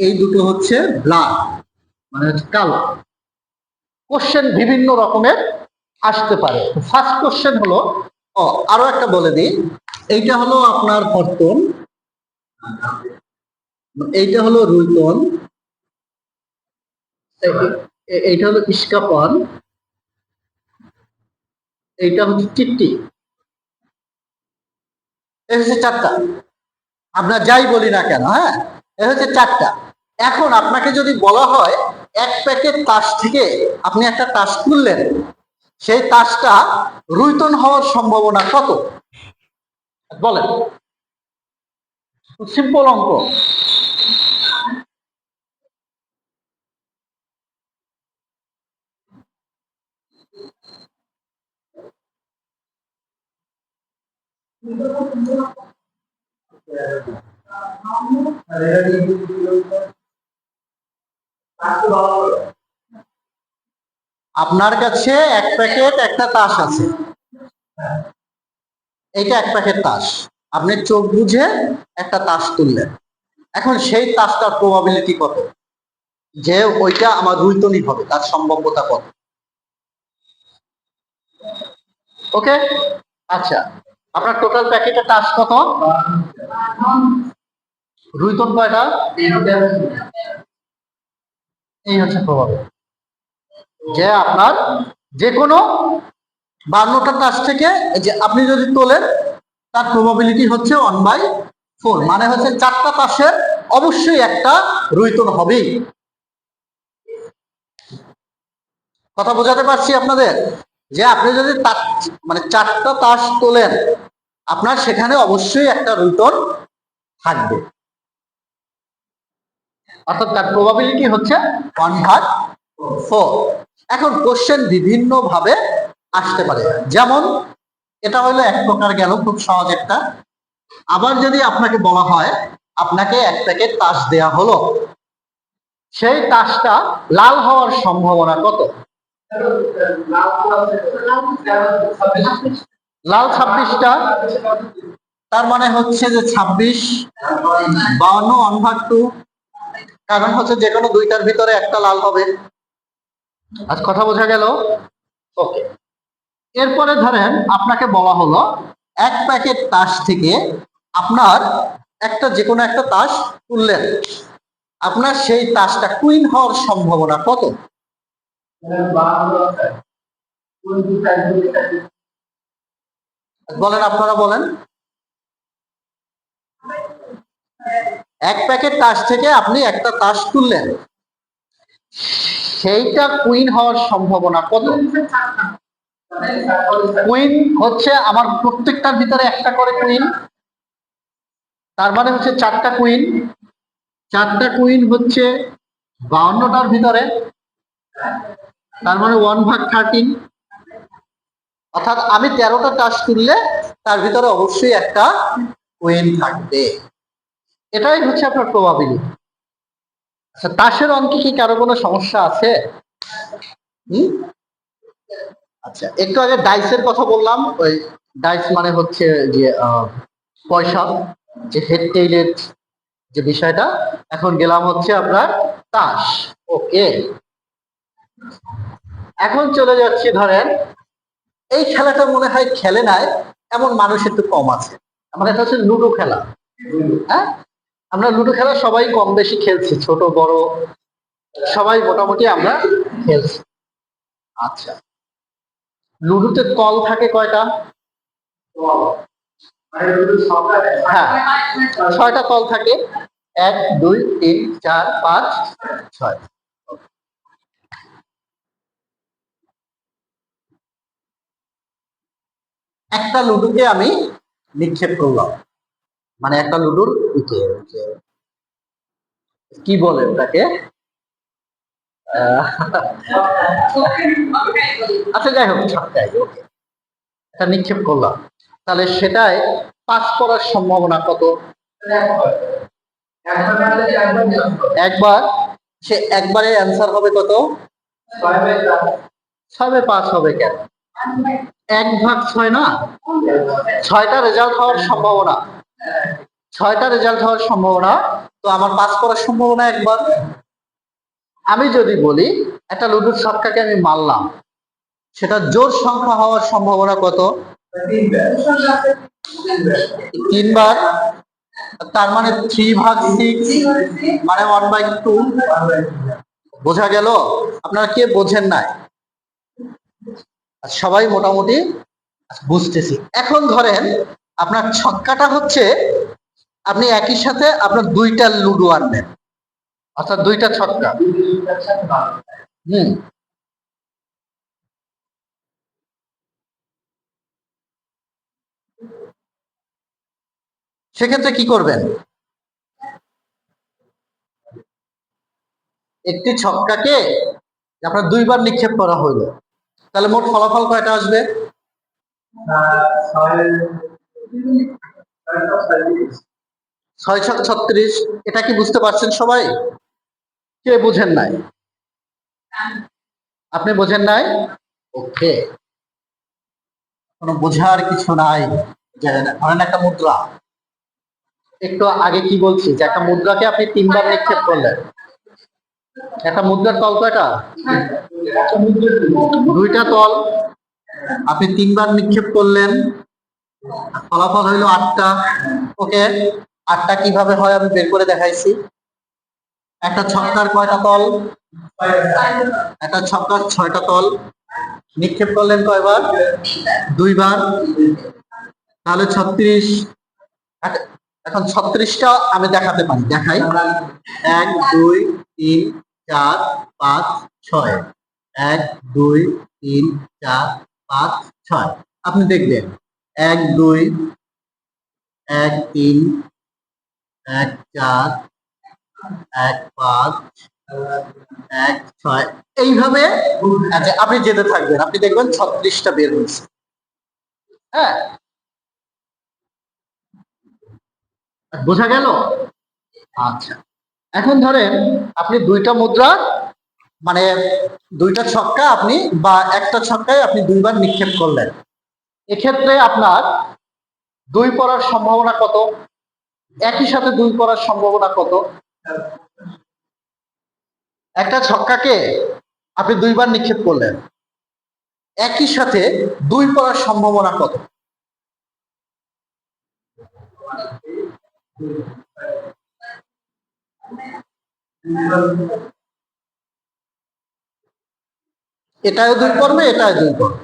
এই দুটো হচ্ছে ব্ল্যাক মানে হচ্ছে কালো। কোশ্চেন বিভিন্ন রকমের আসতে পারে। ফার্স্ট কোশ্চেন হলো, আরো একটা বলে দিই, এইটা হলো আপনার হরতন, এইটা হলো রুইতন, এইটা হলো ইস্কাপন, এইটা হচ্ছে টিকটি। এই হচ্ছে চারটা, আমরা যাই বলি না কেন। হ্যাঁ, এই হচ্ছে চারটা। এখন আপনাকে যদি বলা হয় এক প্যাকেট তাস থেকে আপনি একটা তাস তুললেন, সেই তাসটা রুইতন হওয়ার সম্ভাবনা কত বলেন? সিম্পল অঙ্ক। আপনার কাছে এক প্যাকেট একটা তাস আছে, এইটা এক প্যাকেট তাস, আপনি চোখ বুঝে একটা তাস তুললেন। এখন সেই তাসটার প্রবাবিলিটি কত যে ওইটা আমার রুইতনই হবে, তার সম্ভাব্যতা কত? ওকে, আচ্ছা, আপনার টোটাল প্যাকেটের টাচ কত? রুইতন কয়টা? এই হচ্ছে প্রবাবিলিটি যে আপনার যে কোনো 52টা টাচ থেকে যে আপনি যদি তোলেন তার প্রবাবিলিটি হচ্ছে 1/4, মানে হচ্ছে 4টা টাচের অবশ্যই একটা রুইতন হবেই। কথা বোঝাতে পারছি আপনাদের? যে আপনি যদি মানে 4টা তাস তোলেন আপনার সেখানে অবশ্যই একটা রুইতন থাকবে, অর্থাৎ তার প্রবাবিলিটি হচ্ছে 1/4। এখন কোশ্চেন বিভিন্ন ভাবে আসতে পারে, যেমন এটা হলো এক প্রকার গেল, খুব সহজ একটা। আবার যদি আপনাকে বলা হয় আপনাকে এক প্যাকেট তাস দেয়া হলো, সেই তাসটা লাল হওয়ার সম্ভাবনা কত? লাল 26টা, তার মানে হচ্ছে যে 26 52 1/2, কারণ হচ্ছে যে কোনো দুইটার ভিতরে একটা লাল হবে। আজ কথা বোঝা গেল? ওকে। এরপরে ধরেন আপনাকে বলা হলো এক প্যাকেট তাস থেকে আপনার একটা যে কোনো একটা তাস তুললেন, আপনার সেই তাসটা কুইন হওয়ার সম্ভাবনা কত? বলেন, আপনারা বলেন। এক প্যাকেট তাস থেকে আপনি একটা তাস তুললেন, সেইটা কুইন হওয়ার সম্ভাবনা কত? কুইন হচ্ছে আমার প্রত্যেকটার ভিতরে একটা করে কুইন, তার মানে হচ্ছে 4টা কুইন। 4টা কুইন হচ্ছে 52টার ভিতরে, তার মানে 1/13, অর্থাৎ আমি 13টা তাস তুললে তার ভিতরে অবশ্যই একটা কুইন থাকবে। এটাই হচ্ছে আপনার প্রবাবিলিটি। আচ্ছা, তাসের অঙ্কে কি কারো কোনো সমস্যা আছে? আচ্ছা, একটু আগে ডাইসের কথা বললাম, ওই ডাইস মানে হচ্ছে যে পয়সা, যে হেড টেইলের যে বিষয়টা। এখন গেলাম হচ্ছে আপনার তাস। ওকে, এখন চলে যাচ্ছি, ধরেন এই খেলাটা মনে হয় খেলে নাই এমন মানুষ একটু কম আছে। আমার এটা হচ্ছে লুডো খেলা। হ্যাঁ, আমরা লুডো খেলা সবাই কম বেশি খেলছি, ছোট বড় সবাই মোটামুটি আমরা খেলছি। আচ্ছা, লুডোতে কল থাকে কয়টা? হ্যাঁ, 6টা কল থাকে। 1 2 3 4 5 6। একটা লুডোকে আমি নিক্ষেপ করলাম, মানে একটা লুডোর কি বলে ওটাকে, আচ্ছা যাই হোক, ছক্কায় ওকে, এটা নিক্ষেপ করলাম, তাহলে সেটাই পাস করার সম্ভাবনা কত? একবার। সে একবারে অ্যান্সার হবে কত? 6/5 হবে কেন? 1/6 না, 6টা রেজাল্ট হওয়ার সম্ভাবনা, 6টা রেজাল্ট হওয়ার সম্ভাবনা, তো আমার পাস করার সম্ভাবনা একবার। আমি যদি বলি একটা লুডোর ছক্কাকে আমি মারলাম, সেটা জোর সংখ্যা হওয়ার সম্ভাবনা কত? 3বার, তার মানে 3/6, মানে 1/2। বোঝা গেল? আপনারা কে বোঝেন নাই? সবাই মোটামুটি বুঝতেছি। এখন ধরেন আপনার ছক্কাটা হচ্ছে, আপনি একই সাথে আপনার 2টা লুডো আনবেন, অর্থাৎ 2টা ছক্কা। সেক্ষেত্রে কি করবেন? একটি ছক্কাকে আপনার 2বার নিক্ষেপ করা হইলো, তাহলে মোট ফলাফল কয়টা আসবে? 6/6 = 36। এটা কি বুঝতে পারছেন সবাই? কে বুঝেন নাই? আপনি বোঝেন নাই? ওকে, কোনো বোঝার কিছু নাই। ধরেন একটা মুদ্রা, একটু আগে কি বলছি যে একটা মুদ্রাকে আপনি 3বার নিক্ষেপ করলেন, একটা মুদ্রার তল কয়টা? 2টা তল, আপনি 3বার নিক্ষেপ করলেন, ফলাফল হইলো 8টা। ওকে, 8টা কিভাবে হয় আমি বের করে দেখাইছি। একটা ছক্কার কয়টা তল? একটা ছক্কার 6টা তল। নিক্ষেপ করলেন কয়বার? 2বার। তাহলে 36। এখন 36টা আমি দেখাতে পারি, দেখাই। 1 2 3 4 5 6। 1 2 3 4 5 6। আপনি দেখবেন 1 2 1 3 1 4 1 5 1 6 এইভাবে। আচ্ছা, আপনি যেতে থাকবেন, আপনি দেখবেন 36টা বের হয়েছে। হ্যাঁ, বোঝা গেল? আচ্ছা, এখন ধরেন আপনি দুইটা মুদ্রা, মানে দুইটা ছক্কা আপনি, বা একটা ছক্কায় আপনি 2বার নিক্ষেপ করলেন। এক্ষেত্রে আপনার 2 পড়ার সম্ভাবনা কত? একই সাথে 2 পড়ার সম্ভাবনা কত? একটা ছক্কাকে আপনি 2বার নিক্ষেপ করলেন, একই সাথে 2 পড়ার সম্ভাবনা কত? এটাও 2 পড়বে, এটাও 2 পড়বে।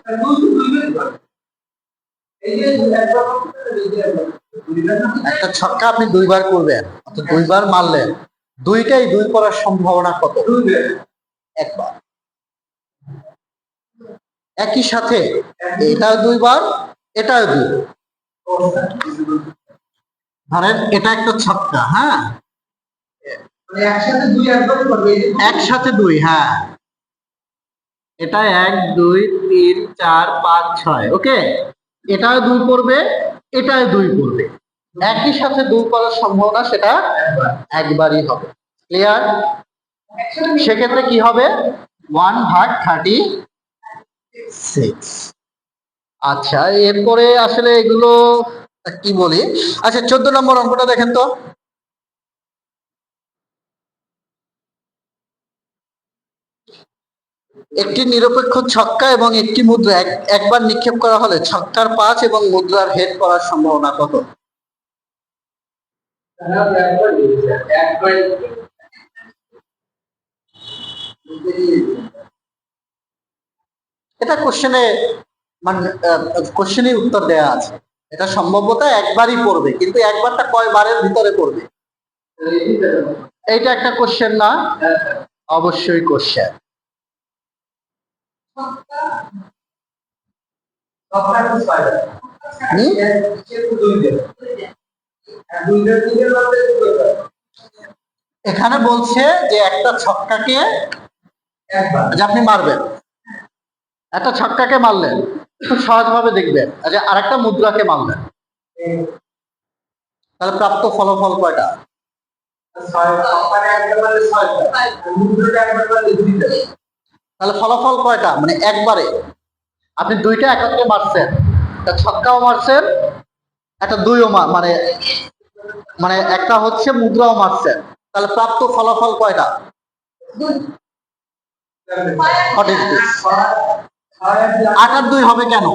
একটা ছক্কা আপনি 2বার করবেন, অর্থাৎ 2বার মারলেন, দুইটাই 2 পড়ার সম্ভাবনা কত? একবার। একই সাথে এটাও 2বার, এটাও 2। ধরেন এটা একটা ছক্কা, হ্যাঁ, একসাথে 2, হ্যাঁ, এটা 1 2 3 4 5 6। ওকে, এটাও 2 পড়বে, এটাও 2 পড়বে। একই সাথে 2 করার সম্ভাবনা সেটা একবারই হবে। ক্লিয়ার? সেক্ষেত্রে কি হবে? 1/36। আচ্ছা, এরপরে আসলে এগুলো কি বলি। আচ্ছা, 14 নম্বর অঙ্কটা দেখেন তো। একটি নিরপেক্ষ ছক্কা এবং একটি মুদ্রা একবার নিক্ষেপ করা হলে ছক্কার 5 এবং মুদ্রার হেড করার সম্ভাবনা কত? এটা কোশ্চেনে, মানে কোশ্চেনে উত্তর দেয়া আছে। এটা সম্ভবত একবারই পড়বে, কিন্তু একবারটা কয়বারের ভিতরে পড়বে? এইটা একটা কোশ্চেন না? অবশ্যই কোশ্চেন। এখানে বলছে যে একটা ছক্কাকে যে আপনি মারবেন, একটা ছক্কাকে মারলেন, খুব সহজভাবে দেখবেন। আচ্ছা, আরেকটা মুদ্রাকে মারলেন, তাহলে প্রাপ্ত ফলাফল কয়টা? তাহলে ফলাফল কয়টা, মানে একবারে আপনি দুইটা একত্রে মারছেন, একটা ছক্কাও মারছেন, একটা দুইও মানে মানে একটা হচ্ছে মুদ্রাও মারছেন, তাহলে প্রাপ্ত ফলাফল কয়টা? আট আর 2 হবে কেন?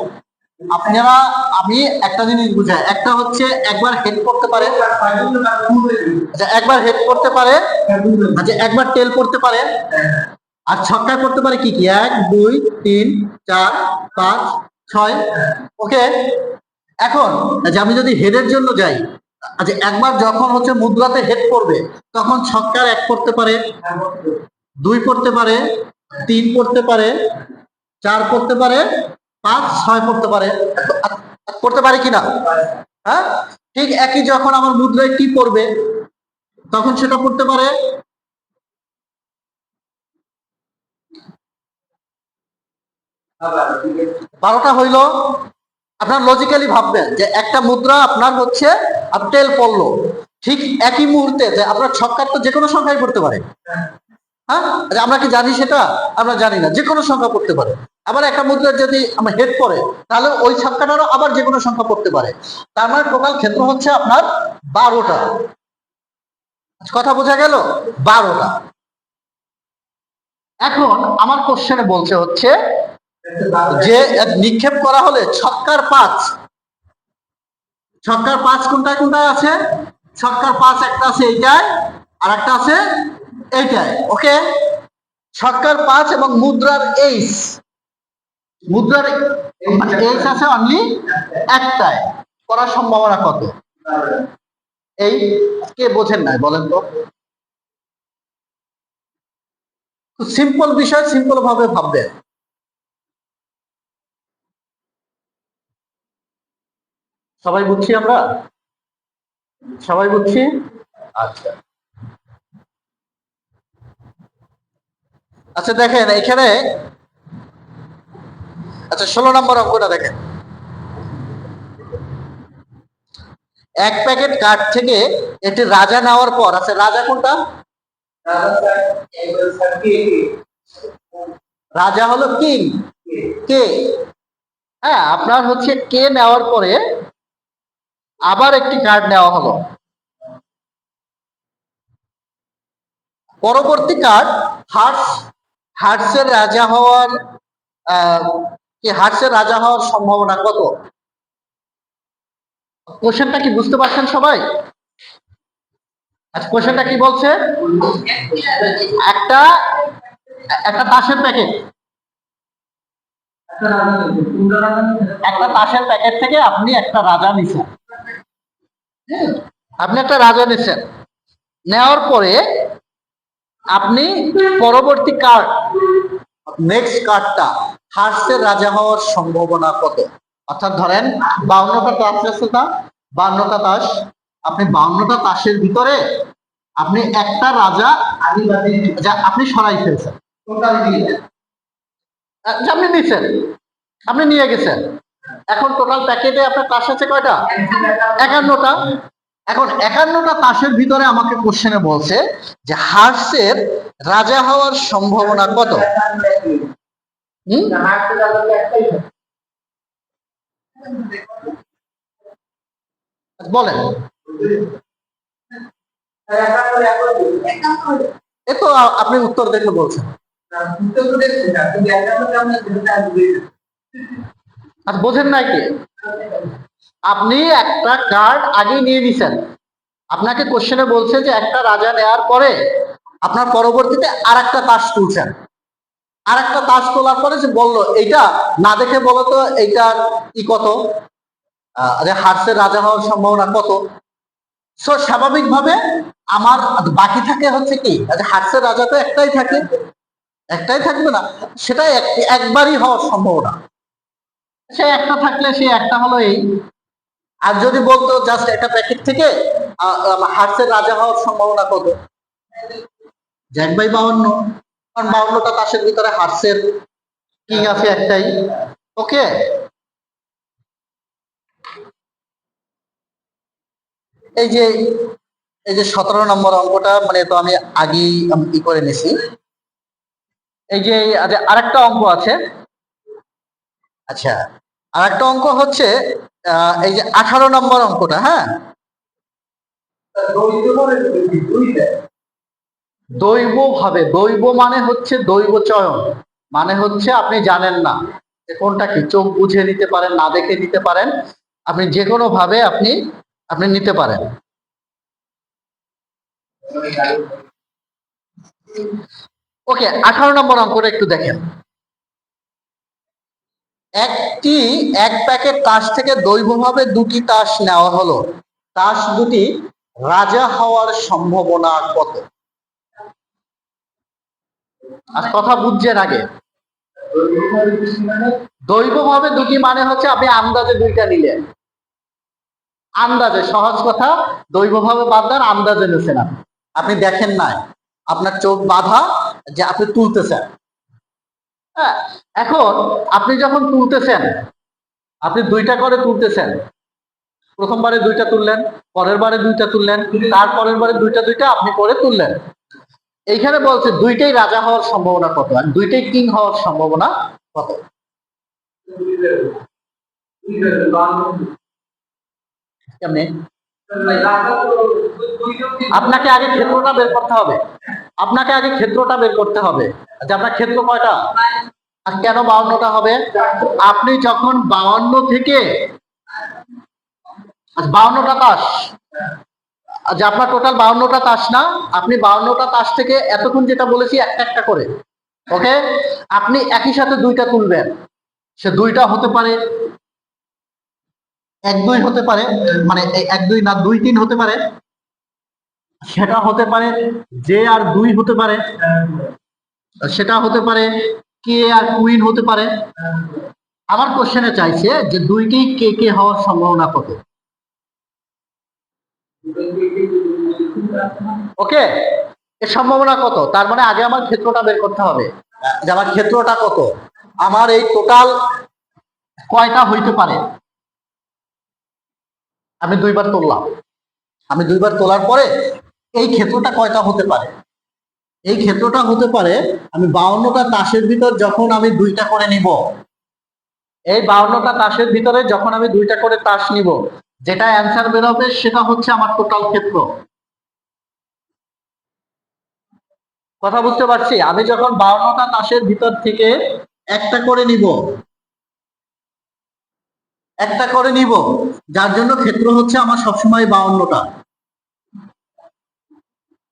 আপনারা, আমি একটা জিনিস বুঝাই, একটা হচ্ছে একবার হেড করতে পারে, আচ্ছা একবার হেড করতে পারে, আচ্ছা একবার টেল করতে পারে, আর ছক্কায় করতে পারে কি কি? 1 2 3 4 5 6। ওকে, এখন যে আমি যদি হেডের জন্য যাই, আচ্ছা একবার যখন হচ্ছে মুদ্রাতে হেড করবে, তখন ছক্কার 1 করতে পারে, 2 করতে পারে, 3 করতে পারে, 4 করতে পারে, 5 6 করতে পারে। করতে পারে কিনা? হ্যাঁ, ঠিক একই যখন আমার মুদ্রায় কি পড়বে, তখন সেটা পড়তে পারে 12টা হইল। আপনার লজিক্যালি ভাববেন যে একটা মুদ্রা আপনার হচ্ছে টেল পড়লো, ঠিক একই মুহূর্তে যে আপনার ছক্কার তো যে কোনো সংখ্যায় পড়তে পারে। হ্যাঁ, আমরা কি জানি সেটা? আমরা জানি না, যে কোনো সংখ্যা পড়তে পারে। আবার একটা মুদ্রার যদি আমার হেড পড়ে, তাহলে ওই ছক্কাটারও আবার যে কোনো সংখ্যা পড়তে পারে। তার মানে টোটাল ক্ষেত্র হচ্ছে আপনার 12টা। কথা বোঝা গেল? 12টা। এখন আমার কোশ্চেনে বলছে হচ্ছে যে নিক্ষেপ করা হলে ছক্কার 5 ছক্কার 5 কোনটায় কোনটায় আছে? ছক্কার 5 একটা আছে এইটায়, আর একটা আছে এইটায়। ওকে, ছক্কার 5 এবং মুদ্রার এইচ, মুদ্রার এইচ আছে অনলি একটায়, করার সম্ভাবনা কত? এই কে বোঝেন নাই বলেন তো? সিম্পল বিষয়, সিম্পল ভাবে ভাববেন। সবাই বুঝছি আমরা? সবাই বুঝছি? আচ্ছা আচ্ছা, দেখেন এখানে, আচ্ছা 16 নম্বর অঙ্কটা দেখেন। এক প্যাকেট কাঠ থেকে একটি রাজা নেওয়ার পর, আচ্ছা রাজা কোনটা? রাজা হলো কিং, কে। হ্যাঁ, আপনার হচ্ছে কে নেওয়ার পরে আবার একটি কার্ড নেওয়া হলো। পরবর্তী কার্ড হার্টস, হার্টসের রাজা হওয়ার কি হার্টসের রাজা হওয়ার সম্ভাবনা কত? কোশ্চেনটা কি বুঝতে পারছেন সবাই? আচ্ছা, কোশ্চেনটা কি বলছে? একটা একটা তাসের প্যাকেট, একটা তাসের প্যাকেট থেকে আপনি একটা রাজা নিছেন। আপনি একটা রাজা নিছেন, নেওয়ার পরে আপনি পরবর্তী কার্ড, নেক্সট কার্ডটা হার্সের রাজা হওয়ার সম্ভাবনা কত? অর্থাৎ ধরেন 52টা তাস আছে, তা 52টা তাস, আপনি 52টা তাসের ভিতরে আপনি একটা রাজা আপনি সরাই ফেলছেন, আপনি নিছেন, আপনি নিয়ে গেছেন। এখন টোটাল প্যাকেটে আপনার তাস আছে কয়টা? 51টা। এখন 51টা তাসের ভিতরে আমাকে কোশ্চেনে বলছে যে হার্সের রাজা হওয়ার সম্ভাবনা কত? বলেন। এ তো আপনি উত্তর দেখে বলছেন। আর বোঝেন নাই কি? আপনি একটা কার্ড আগে নিয়ে নিছেন, আপনাকে কোশ্চেনে বলছে যে একটা রাজা নেওয়ার পরে আপনার পরবর্তীতে আর একটা তাস তুলছেন, আর একটা তাস তোলার পরে যে বললো এইটা না দেখে বলো তো এইটার কি কত, হার্সের রাজা হওয়ার সম্ভাবনা কত? সো স্বাভাবিকভাবে আমার বাকি থাকে হচ্ছে কি, হার্সের রাজা তো একটাই থাকে, একটাই থাকবে না, সেটা একবারই হওয়ার সম্ভাবনা। সে একটা থাকলে সে একটা হলো এই। আর যদি বলতো জাস্ট একটা প্যাকেট থেকে হার্সের রাজা হওয়ার সম্ভাবনা কত? 1/52, কারণ 52টা তাসের ভিতরে হার্সের কিং আছে একটাই। ওকে, এই যে 17 নম্বর অঙ্কটা মানে তো আমি আগেই ই করে নিছি। এই যে আরেকটা অঙ্ক আছে। আচ্ছা, আরেকটা অঙ্ক হচ্ছে এই যে 18 নম্বর অঙ্কটা। হ্যাঁ, দৈব ভাবে, দৈব মানে হচ্ছে দৈব চয়ন, মানে হচ্ছে আপনি জানেন না যে কোনটা কি, চোখ বুঝে নিতে পারেন, না দেখে নিতে পারেন, আপনি যে কোনো ভাবে আপনি আপনি নিতে পারেন। ওকে, 18 নম্বর অঙ্কটা একটু দেখেন। এক প্যাকেট তাস থেকে দৈবভাবে দুটি তাস নেওয়া হলো, তাস দুটি রাজা হওয়ার সম্ভাবনা কত? আর কথা বুঝছেন আগে? দৈবভাবে দুটি মানে হচ্ছে আপনি আন্দাজে দুইটা নিলেন, আন্দাজে, সহজ কথা, দৈবভাবে বাদ দেন, আন্দাজে নিয়েছেন, আপনি দেখেন নাই, আপনার চোখ বাঁধা যে আপনি তুলতেছেন। হ্যাঁ, এখন আপনি যখন তুলতেছেন, আপনি দুইটা করে তুলতেছেন, প্রথমবারে দুইটা তুললেন, পরের বারে দুইটা তুললেন, তারপরের বারে দুইটা দুইটা আপনি করে তুললেন। এইখানে বলছে দুইটাই রাজা হওয়ার সম্ভাবনা কত, আর দুইটাই কিং হওয়ার সম্ভাবনা কত? কেমনে? আপনাকে আগে ক্ষেত্রটা বের করতে হবে, আপনাকে আগে ক্ষেত্রটা বের করতে হবে যে আপনার ক্ষেত্র কয়টা, আর কেন 52টা হবে? আপনি যখন 52 থেকে আচ্ছা 52টা তাস, যে আপনার টোটাল 52টা তাস না, আপনি 52টা তাস থেকে এতক্ষণ যেটা বলেছি একটা একটা করে, ওকে, আপনি একই সাথে দুইটা তুলবেন। সে দুইটা হতে পারে 1-2 হতে পারে, মানে 1-2 না 2-3 হতে পারে, সেটা হতে পারে যে আর 2 হতে পারে, সেটা হতে পারে কে আর কুইন হতে পারে। আমার কোশ্চেনে চাইছে যে দুইটি কে কে হওয়ার সম্ভাবনা কত। ওকে, এর সম্ভাবনা কত, তার মানে আগে আমার ক্ষেত্রটা বের করতে হবে যে আমার ক্ষেত্রটা কত, আমার এই টোটাল কয়টা হইতে পারে। আমি দুইবার তুললাম, আমি দুইবার তোলার পরে এই ক্ষেত্রটা কয়টা হতে পারে, এই ক্ষেত্রটা হতে পারে আমি 52টা তাসের ভিতর যখন আমি দুইটা করে নিব, এই 52টা তাসের ভিতরে যখন আমি দুইটা করে তাস নিব, যেটা অ্যান্সার বের হবে সেটা হচ্ছে আমার টোটাল ক্ষেত্র। কথা বুঝতে পারছি? আমি যখন 52টা তাসের ভিতর থেকে একটা করে নিব, একটা করে নিব, যার জন্য ক্ষেত্র হচ্ছে আমার সবসময় 52টা।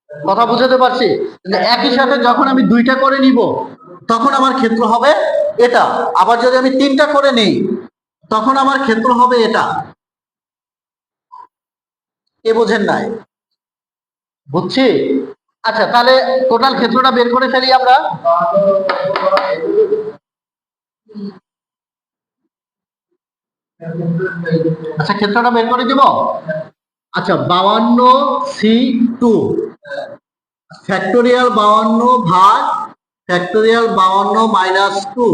কথা বুঝাতে পারছি? একই সাথে যখন আমি দুইটা করে নিব, তখন আমার ক্ষেত্র হবে এটা। আবার যদি আমি তিনটা করে নিই, তখন আমার ক্ষেত্র হবে এটা। কে বোঝেন নাই? বুঝছি। আচ্ছা, তাহলে টোটাল ক্ষেত্রটা বের করে ফেলি আমরা। আচ্ছা, ক্ষেত্রটা বের করে দিব। আচ্ছা, 52C2 ফ্যাক্টোরিয়াল 52 ভাগ ফ্যাক্টোরিয়াল 52 মাইনাস 2,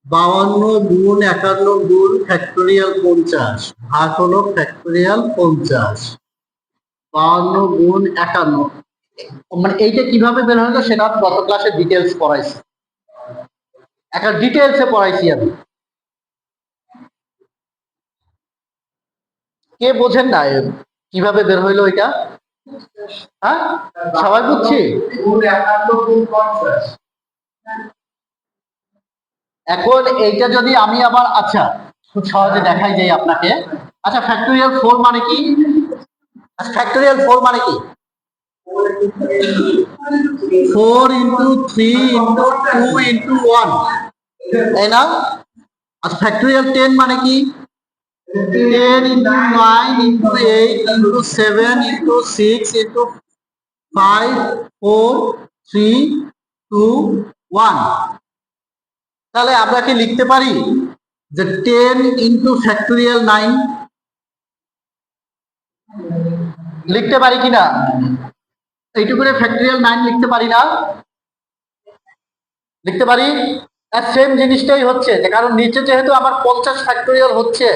52 গুণ 51 গুণ ফ্যাক্টোরিয়াল 50 ভাগ হলো ফ্যাক্টোরিয়াল 50, 52 গুণ 51, মানে এইটা কিভাবে বের হলো সেটা আমি গত ক্লাসে ডিটেলস পড়াইছি, একটা ডিটেলসে পড়াইছি আমি। কে বোঝেন না কিভাবে বের হইলো এটা? হ্যাঁ, সবাই বুঝছি। এখন এইটা যদি আমি আবার, আচ্ছা খুব সহজে দেখাই যাই আপনাকে। আচ্ছা, ফ্যাক্টোরিয়াল 4 মানে কি? আচ্ছা, ফ্যাক্টোরিয়াল 4 মানে কি? 4 ইন্টু 3 ইন্টু 2 ইন্টু 1, তাই না? আচ্ছা, ফ্যাক্টোরিয়াল 10 মানে কি? 10 into 9 into 8 into 7 into 6 into 5 4 3 2 1। তাহলে আমরা কি লিখতে পারি যে 10 ইন্টু ফ্যাক্টোরিয়াল 9? লিখতে পারি কিনা? এইটুকু করে ফ্যাক্টোরিয়াল 9 লিখতে পারি না? লিখতে পারি। আর সেম জিনিসটাই হচ্ছে, যে কারণ নিচে যেহেতু আমার 50 ফ্যাক্টোরিয়াল হচ্ছে,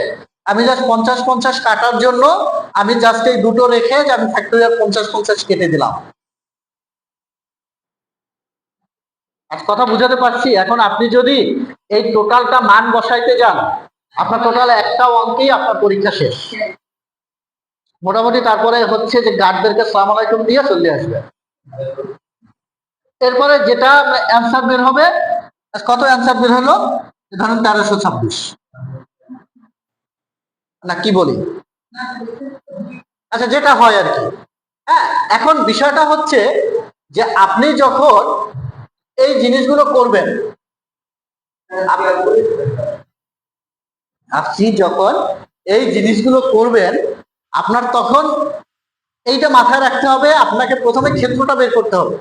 আমি জাস্ট 50-50 কাটার জন্য আমি জাস্ট এই দুটো রেখে যে আমি ফ্যাক্টোরিয়াল 50-50 কেটে দিলাম। আজ কথা বুঝাতে পারছি? এখন আপনি যদি এই টোটালটা মান বসাইতে যান, আপনার টোটাল একটা অঙ্কেই আপনার পরীক্ষা শেষ মোটামুটি। তারপরে হচ্ছে যে গার্ডদেরকে সালাম আলাইকুম দিয়ে চলে আসবে। এরপরে যেটা অ্যান্সার বের হবে, কত অ্যান্সার বের হলো? ধরুন 1326, না কি বলি? আচ্ছা, যেটা হয় আর কি। হ্যাঁ, এখন বিষয়টা হচ্ছে যে আপনি যখন এই জিনিসগুলো করবেন, আপনি যখন এই জিনিসগুলো করবেন, আপনার তখন এইটা মাথায় রাখতে হবে, আপনাকে প্রথমে ক্ষেত্রটা বের করতে হবে।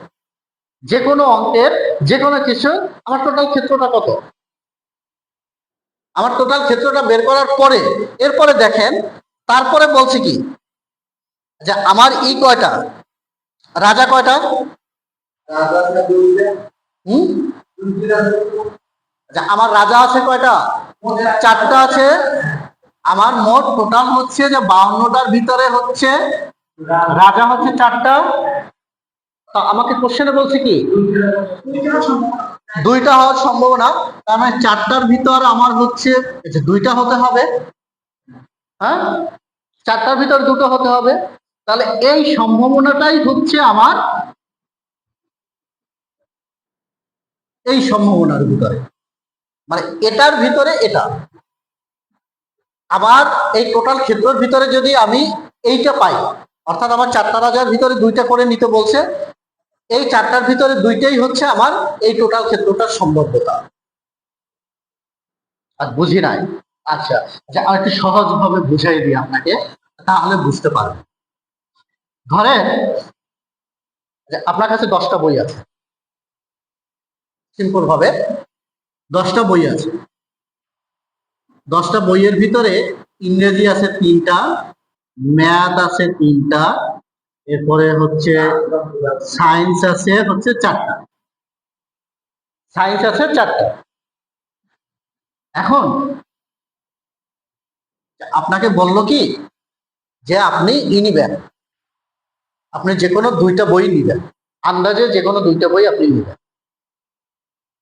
যে কোনো অঙ্কের যে কোনো কিছু, আমার টোটাল ক্ষেত্রটা কত, আমার টোটাল ক্ষেত্রটা বের করার পরে এরপরে দেখেন, তারপরে বলছি কি যে আমার ই কয়টা, রাজা কয়টা? হুম, আমার রাজা আছে কয়টা? 4টা আছে। আমার মোট টোটাল হচ্ছে যে 52টার ভিতরে হচ্ছে রাজা হচ্ছে 4টা। আমাকে কোশ্চেনে বলছে কি 2টা হওয়ার সম্ভাবনা, তার মানে 4টার ভিতর আমার হচ্ছে 2টা হতে হবে। হ্যাঁ, 4টার ভিতর 2টো হতে হবে। তাহলে এই সম্ভাবনাটাই হচ্ছে আমার এই সম্ভাবনার ভিতরে, মানে এটার ভিতরে এটা। আবার এই টোটাল ক্ষেত্রের ভিতরে যদি আমি এইটা পাই, অর্থাৎ আমার 4টা রাজার ভিতরে 2টা করে নিতে বলছে, এই 4টার ভিতরে 2টাই হচ্ছে আমার এই টোটাল ক্ষেত্রটার সম্ভাব্যতা। আর বুঝি নাই? আচ্ছা, আর একটু সহজ ভাবে বুঝাই দিই আপনাকে, তাহলে বুঝতে পারবেন। ধরেন আপনার কাছে 10টা বই আছে, সিম্পল ভাবে 10টা বই আছে। 10টা বইয়ের ভিতরে ইংরেজি আছে 3টা, ম্যাথ আছে 3টা, এরপরে হচ্ছে সায়েন্স আছে হচ্ছে 4টা। সায়েন্স আছে 4টা। এখন আপনাকে বললো কি যে আপনি নিবেন, আপনি যে কোনো 2টা বই নিবেন, আন্দাজে যে কোনো 2টা বই আপনি নিবেন।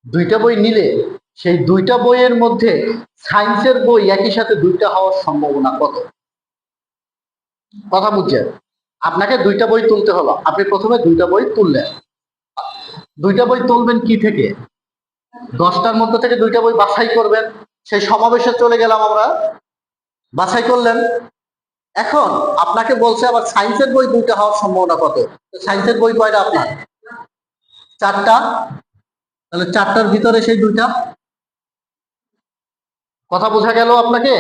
2টা বই নিলে সেই 2টা বইয়ের মধ্যে সায়েন্সের বই একই সাথে 2টা হওয়ার সম্ভাবনা কত? কথা বুঝছেন? আপনাকে 2টা বই তুলতে হলো, আপনি প্রথমে 2টা বই তুললেন। 2টা বই তুলবেন কি থেকে? 10টার মধ্যে থেকে 2টা বই বাছাই করবেন। সেই সমাবেশে চলে গেলাম আমরা, বাছাই করলেন। এখন আপনাকে বলছে আবার সায়েন্সের বই 2টা হওয়ার সম্ভাবনা কত? সায়েন্সের বই কয়টা আপনার? 4টা। তাহলে 4টার ভিতরে সেই 2টা। কথা বোঝা গেল আপনাকে?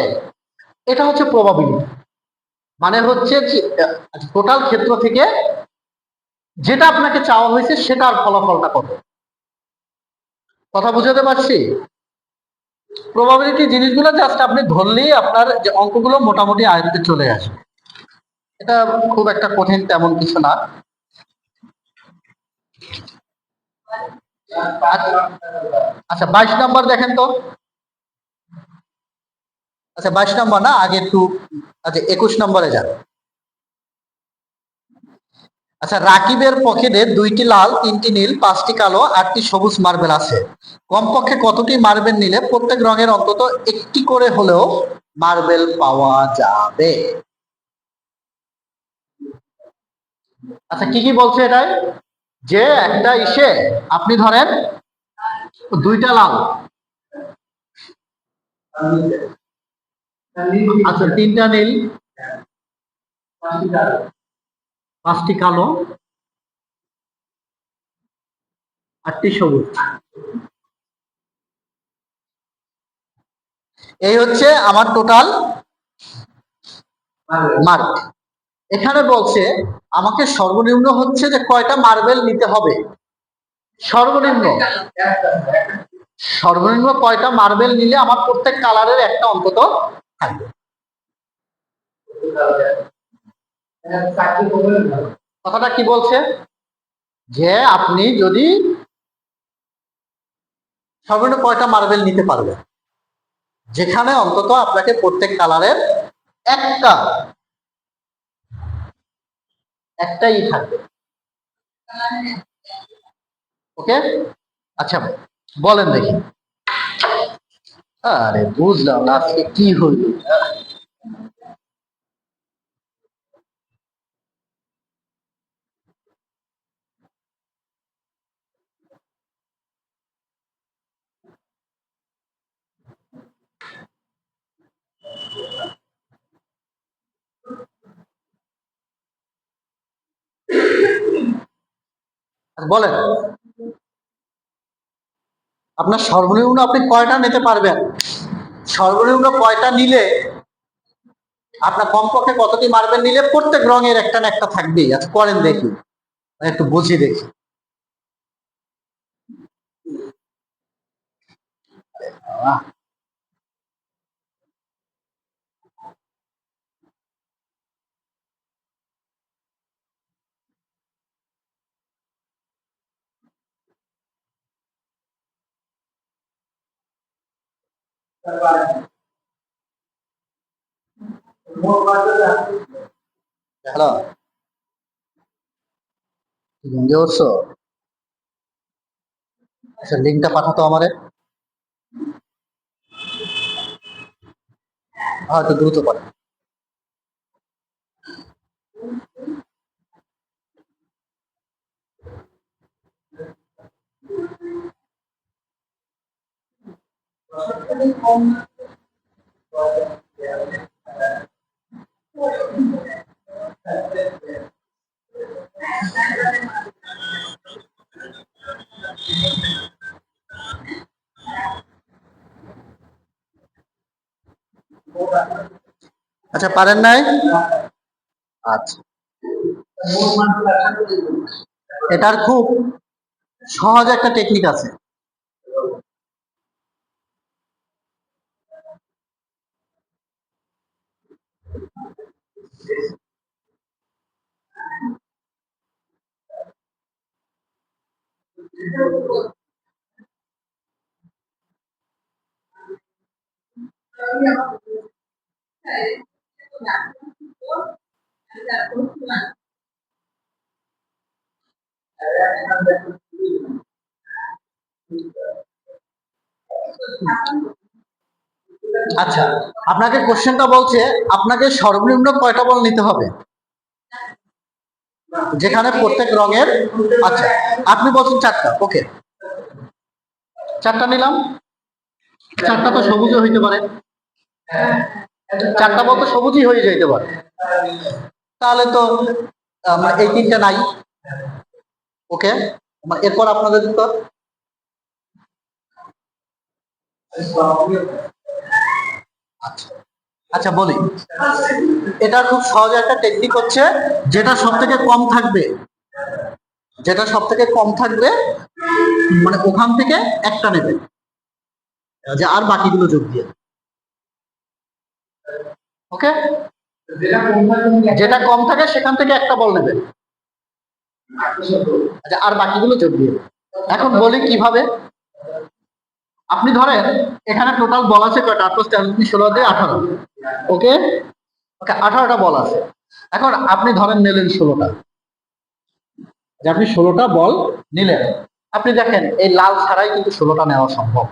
এটা হচ্ছে প্রবাবিলিটি, মানে হচ্ছে টোটাল ক্ষেত্র থেকে যেটা আপনাকে চাওয়া হয়েছে সেটার ফলাফলটা কত। কথা বুঝাতে পারছি? প্রবাবিলিটি জিনিসগুলো জাস্ট আপনি ধরলেই আপনার যে অঙ্কগুলো মোটামুটি আয়ত্তে চলে আসে। এটা খুব একটা কঠিন তেমন কিছু না। আচ্ছা 22 নাম্বার দেখেন তো। আচ্ছা 22 নাম্বার না, আগে একটু, আচ্ছা 21 নম্বরে যান। আচ্ছা, রাকিবের পকেটে 2টি লাল, 3টি নীল, 5টি কালো, 8টি সবুজ মার্বেল আছে। কমপক্ষে কতটি মার্বেল নিলে প্রত্যেক রঙের অন্তত একটি করে হলেও মার্বেল পাওয়া যাবে? আচ্ছা কি কি বলছে এটাই? যে একটা ইসে আপনি ধরেন 2টা লাল, আচ্ছা 3টা নীল, 5টি কালো, 8টি সবুজ। এই হচ্ছে আমার টোটাল মার্ক। এখানে বলছে আমাকে সর্বনিম্ন হচ্ছে যে কয়টা মার্বেল নিতে হবে, সর্বনিম্ন সর্বনিম্ন কয়টা মার্বেল নিলে আমার প্রত্যেক কালারের একটা অন্তত থাকবে। কথাটা কি বলছে? যে আপনি যদি সর্বনিম্ন কয়টা মার্বেল নিতে পারবেন যেখানে অন্তত আপনাকে প্রত্যেক কালারের একটা একটাই থাকবে। ওকে, আচ্ছা বলেন দেখি। আরে বুঝলাম না আজকে কি হইল। বলেন আপনার সর্বনিম্ন আপনি কয়টা নিতে পারবেন, সর্বনিম্ন কয়টা নিলে আপনার কমপক্ষে কতটি মার্বেল নিলে প্রত্যেক রঙের একটা না একটা থাকবেই। আচ্ছা করেন দেখি, একটু বুঝি দেখি। হ্যালো, ঘুমিয়ে উঠছো? আচ্ছা লিঙ্কটা পাঠাতো আমারে, একটু দ্রুত পাঠান। আচ্ছা, পারেন নাই? আচ্ছা, এটার খুব সহজ একটা টেকনিক আছে। আচ্ছা, আপনাকে কোশ্চেনটা বলছে আপনাকে সর্বনিম্ন কয়টা বল নিতে হবে যেখানে প্রত্যেক রঙের। আচ্ছা, আপনি বলছেন চারটা, ওকে, চারটা নিলাম। চারটা তো সবুজও হইতে পারে, চারটা বল তো সবুজই হয়ে যাইতে পারে। তাহলে তো এই তিনটা নাই, ওকে। এরপর আপনাদের উত্তর। আচ্ছা, আচ্ছা বলি, এটা খুব সহজ একটা টেকনিক হচ্ছে, যেটা সব থেকে কম থাকবে, যেটা সব থেকে কম থাকবে মানে ওখান থেকে একটা নেবে, যে আর বাকিগুলো যোগ দিয়ে, ওকে। যেটা কম থাকে সেখান থেকে একটা বল নেবে, আচ্ছা, আর বাকিগুলো যোগ দিয়ে। এখন বলি কিভাবে। আপনি ধরেন এখানে টোটাল বল আছে কয়টা? 8 + 4 = 16 দিয়ে 18, ওকে। ওকে, 18টা বল আছে। এখন আপনি ধরেন নিলেন 16টা, যে আপনি 16টা বল নিলেন। আপনি দেখেন এই লাল ছাড়াই কিন্তু 16টা নেওয়া সম্ভব।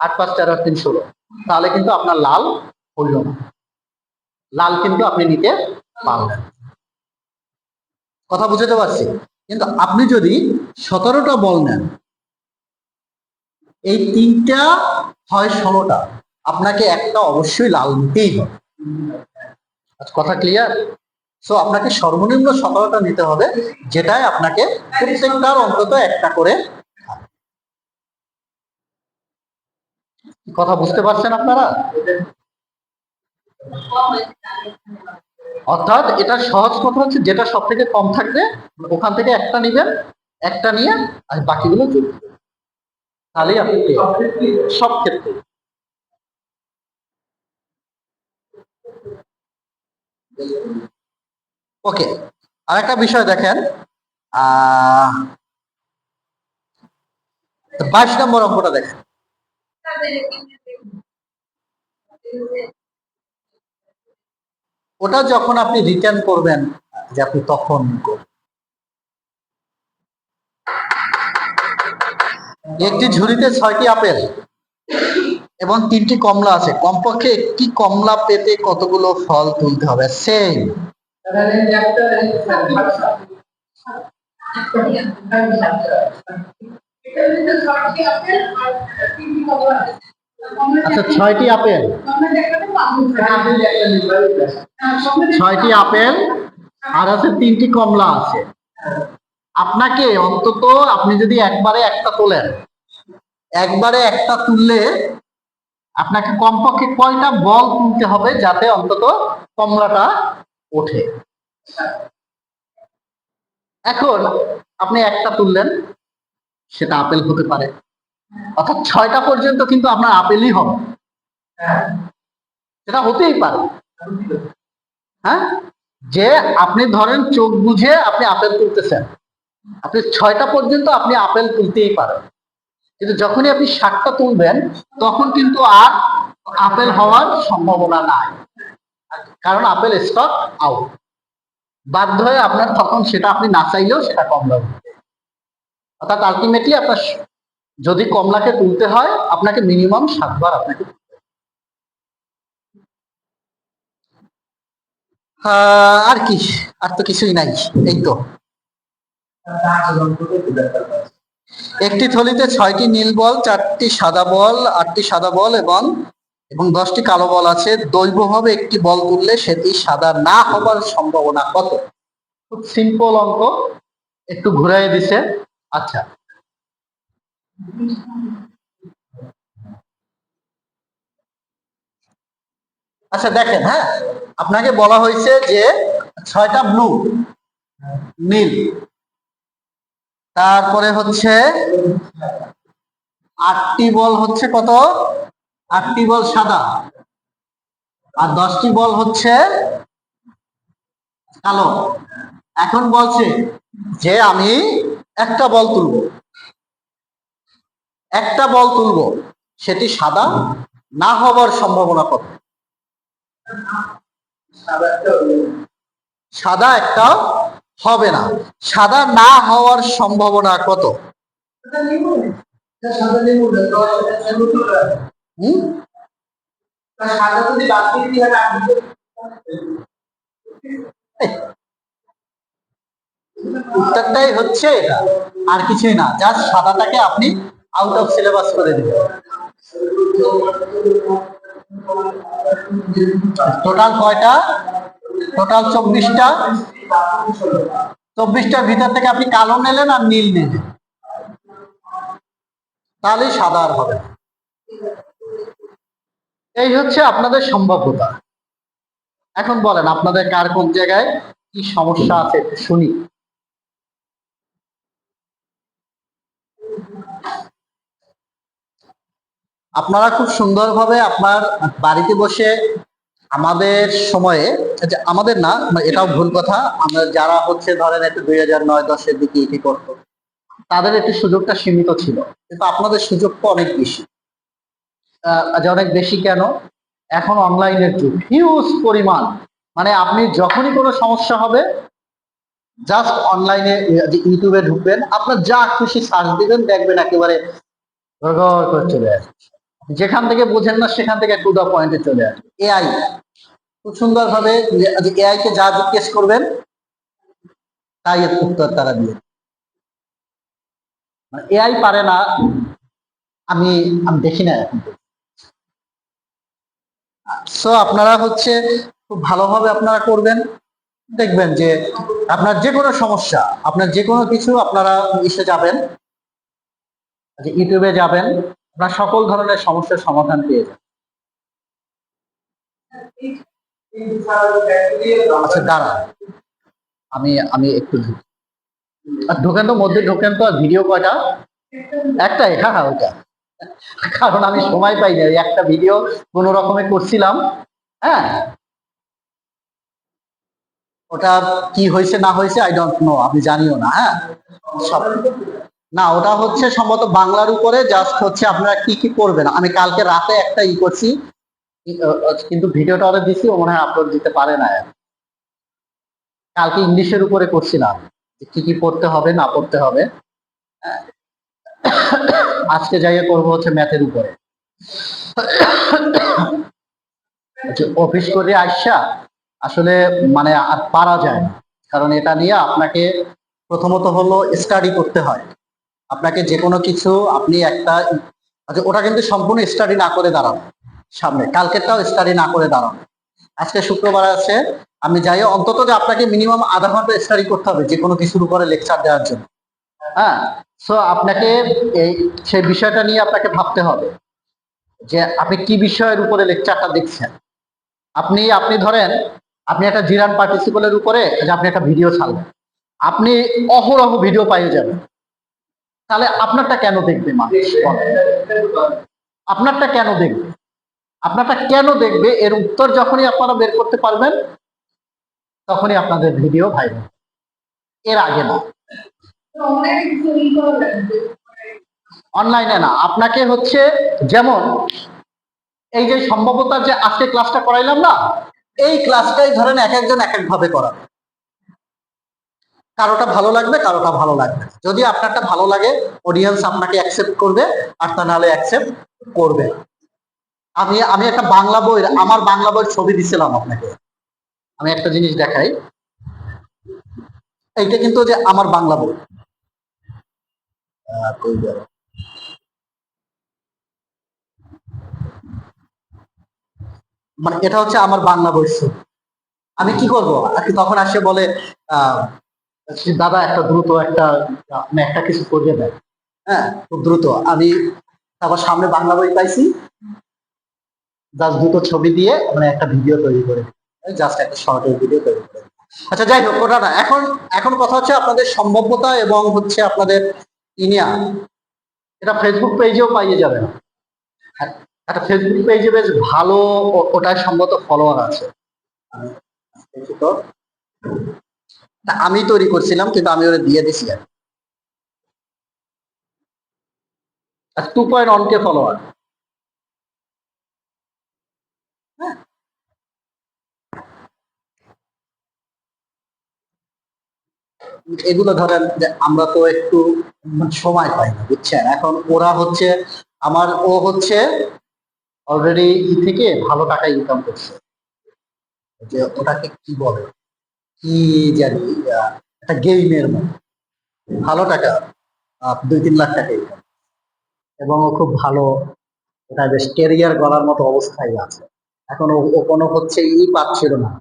8 + 5 = 13 = 16, তাহলে কিন্তু আপনার লাল হইল না, লাল কিন্তু আপনি নিতে পারলেন। কথা বুঝতে পারছি? কিন্তু আপনি যদি 17টা বল নেন, এই তিনটা হয় 16টা, আপনাকে একটা অবশ্যই লাল নিতেই হবে। কথা ক্লিয়ার? সো আপনাকে সর্বনিম্ন 17টা নিতে হবে, যেটাই আপনাকে প্রত্যেকটার অন্তত একটা করে। কথা বুঝতে পারছেন আপনারা? অর্থাৎ এটা সহজ কথা হচ্ছে, যেটা সব থেকে কম থাকবে ওখান থেকে একটা নিবেন, একটা নিয়ে আর বাকিগুলো যোগ দিবেন, তাহলেই আপনি সব ক্ষেত্রে। ওকে, আর একটা বিষয় দেখেন, 22 নম্বর অঙ্কটা দেখেন। ওটা যখন আপনি রিটার্ন করবেন, যে আপনি তখন একটি ঝুড়িতে 6টি আপেল এবং 3টি কমলা আছে, কমপক্ষে একটি কমলা পেতে কতগুলো ফল তুলতে হবে? সেম। আচ্ছা, 6টি আপেল, 6টি আপেল আর আছে 3টি কমলা আছে। আপনাকে অন্তত, আপনি যদি একবারে একটা তোলেন, একবারে একটা তুললে আপনাকে কমপক্ষে কয়টা বল তুলতে হবে যাতে অন্তত কমলাটা ওঠে? এখন আপনি একটা তুললেন, সেটা আপেল হতে পারে, অর্থাৎ 6টা পর্যন্ত কিন্তু আপনার আপেলই হবে, সেটা হতেই পারে। হ্যাঁ, যে আপনি ধরেন চোখ বুঝে আপনি আপেল তুলতেছেন, আপনি 6টা পর্যন্ত আপনি আপেল তুলতেই পারেন, কিন্তু যখনই আপনি 7টা তুলবেন তখন কিন্তু আর আপেল হওয়ার সম্ভাবনা নাই, কারণ আপেল স্টক আউট। বাধ্য হয়ে আপনার তখন সেটা আপনি না চাইলেও সেটা কমলা উঠবে। অর্থাৎ আলটিমেটলি আপনার যদি কমলাকে তুলতে হয়, আপনাকে মিনিমাম 7বার আপনাকে। আর কি, আর তো কিছুই নাই, এই তো। একটি থলিতে 6টি নীল বল, 4টি সাদা বল, 8টি সাদা বল এবং এবং 10টি কালো বল আছে। দৈবভাবে একটি বল তুললে সেটি সাদা না হবার সম্ভাবনা কত? খুব সিম্পল অঙ্ক, একটু ঘুরাই দিছে। আচ্ছা, আচ্ছা দেখেন, হ্যাঁ, আপনাকে বলা হয়েছে যে 6টা ব্লু, নীল, তারপরে হচ্ছে 8টি বল হচ্ছে কত, 8টি বল সাদা, আর 10টি বল হচ্ছে কালো। এখন বলছে যে আমি একটা বল তুলবো, একটা বল তুলবো, সেটি সাদা না হবার সম্ভাবনা কত? সাদা একটা হবে না, সাদা না হওয়ার সম্ভাবনা কত? উত্তরটাই হচ্ছে এটা, আর কিছুই না, জাস্ট সাদাটাকে আপনি আউট অফ সিলেবাস করে দিবেন। টোটাল কয়টা? টোটাল 24টা। 24টার ভিতর থেকে আপনি কালো নিলেন আর নীল নিলেন, তাহলেই সাদা আর হবে না। এই হচ্ছে আপনাদের সম্ভাব্যতা। এখন বলেন আপনাদের কার কোন জায়গায় কি সমস্যা আছে একটু শুনি। আপনারা খুব সুন্দরভাবে আপনার বাড়িতে বসে আমাদের সময়ে, আমাদের না, এটাও ভুল কথা, আমরা যারা হচ্ছে ধরেন একটু 2009-10-এর দিকে এটি করতো, তাদের একটু সুযোগটা সীমিত ছিল, কিন্তু আপনাদের সুযোগটা অনেক বেশি। অনেক বেশি কেন? এখন অনলাইনের যুগ, হিউজ পরিমাণ, মানে আপনি যখনই কোনো সমস্যা হবে জাস্ট অনলাইনে ইউটিউবে ঢুকবেন, আপনার যা খুশি সার্চ দিবেন, দেখবেন একেবারে গড়গড় করে চলে আসবে। যেখান থেকে বোঝেন না সেখান থেকে টু দা পয়েন্টে চলে আসবে। এআই খুব সুন্দর ভাবে এআই কে যা জিজ্ঞেস করবেন তাই এর উত্তর তারা দিয়ে, এআই পারে না আমি আমি দেখি না এখন। সো আপনারা হচ্ছে খুব ভালোভাবে আপনারা করবেন, দেখবেন যে আপনার যে কোনো সমস্যা, আপনার যে কোনো কিছু, আপনারা ইসে যাবেন, ইউটিউবে যাবেন, আপনার সকল ধরনের সমস্যার সমাধান পেয়ে যাবেন। আচ্ছা দাঁড়ান, আমি আমি একটু ঢোকেন তো, মধ্যে ঢোকেন তো। ভিডিও কয়টা? একটাই, হ্যাঁ হ্যাঁ ওইটা, কারণ আমি সময় পাই না, একটা ভিডিও কোন রকমে করছিলাম। হ্যাঁ, ওটা কি হয়েছে না হয়েছে আই ডোন্ট নো, আমি জানিও না। হ্যাঁ, সব না, ওটা হচ্ছে সম্ভবত বাংলার উপরে, জাস্ট হচ্ছে আপনারা কি কি করবেন। আমি কালকে রাতে একটা করছি, কিন্তু ভিডিওটা ওরা দিছি, ও মনে হয় আপলোড দিতে পারে না। কালকে ইংলিশের উপরে করছিলাম কি কি পড়তে হবে না পড়তে হবে। আজকে যাইয়ে করবো হচ্ছে ম্যাথের উপরে। অফিস করে আসা আসলে মানে আর পারা যায় না, কারণ এটা নিয়ে আপনাকে প্রথমত হলো স্টাডি করতে হয়। আপনাকে যে কোনো কিছু আপনি একটা, আচ্ছা ওটা কিন্তু সম্পূর্ণ স্টাডি না করে দাঁড়ানো, সামনে কালকেরটাও স্টাডি না করে দাঁড়ানো। আজকে শুক্রবার আছে, আমি যাই অন্তত যে আপনাকে মিনিমাম আধা ঘন্টা স্টাডি করতে হবে যে কোনো কিছুর উপরে লেকচার দেওয়ার জন্য। হ্যাঁ, সো আপনাকে এই সেই বিষয়টা নিয়ে আপনাকে ভাবতে হবে যে আপনি কি বিষয়ের উপরে লেকচারটা দেখছেন। আপনি আপনি ধরেন আপনি একটা জিরান পার্টিসিপলের উপরে যে আপনি একটা ভিডিও ছাড়লেন, আপনি অহরহ ভিডিও পাইয়ে যাবেন, তাহলে আপনারটা কেন দেখবে মানুষ? আপনারটা কেন দেখবে? আপনারটা কেন দেখবে এর উত্তর যখনই আপনারা বের করতে পারবেন, তখনই আপনাদের ভিডিও ভাইরাল, এর আগে না। অনলাইনে না, আপনাকে হচ্ছে যেমন এই যে সম্ভবতার যে আজকে ক্লাসটা করাইলাম না, এই ক্লাসটাই ধরেন এক একজন এক এক ভাবে করাবে। কারোটা ভালো লাগবে, কারোটা ভালো লাগবে। যদি আপনারটা ভালো লাগে, অডিয়েন্স আপনাকে অ্যাকসেপ্ট করবে, আর তা নাহলে অ্যাকসেপ্ট করবে। আমি আমি একটা বাংলা বই, আমার বাংলা বইয়ের ছবি দিছিলাম আপনাকে, আমি একটা জিনিস দেখাই। এইটা কিন্তু যে আমার বাংলা বই, মানে এটা হচ্ছে আমার বাংলা বইয়ের ছবি। আমি কি করবো, আর কি তখন আসে বলে দাদা একটা দ্রুত একটা একটা কিছু করিয়ে দেয়। হ্যাঁ, খুব দ্রুত আমি তারপর সামনে বাংলা বই পাইছি, জাস্ট দুটো ছবি দিয়ে মানে একটা ভিডিও তৈরি করে, জাস্ট একটা শর্টের ভিডিও তৈরি করে। আচ্ছা যাই হোক, ওটা না। এখন এখন কথা হচ্ছে আপনাদের সম্ভাব্যতা এবং হচ্ছে আপনাদের ইনিয়া, এটা ফেসবুক পেজেও পাইয়ে যাবে না। একটা ফেসবুক পেজে বেশ ভালো ওটার সম্ভবত ফলোয়ার আছে। দেখি তো, আমি তৈরি করছিলাম কিন্তু আমি ওরা দিয়ে দিছি আর 2.1K ফলোয়ার। এগুলো ধরেন যে আমরা তো একটু সময় পাই না, বুঝছেন। এখন ওরা হচ্ছে ও হচ্ছে অলরেডি থেকে ভালো টাকা ইনকাম করছে, যে ওটাকে কি বলে, কি জানি, একটা গেইমের মতো ভালো টাকা, 2-3 লাখ টাকা ইনকাম, এবং ও খুব ভালো, এটা বেশ ক্যারিয়ার গড়ার মতো অবস্থায় আছে। এখন ও কোনো হচ্ছে পাচ্ছিল না,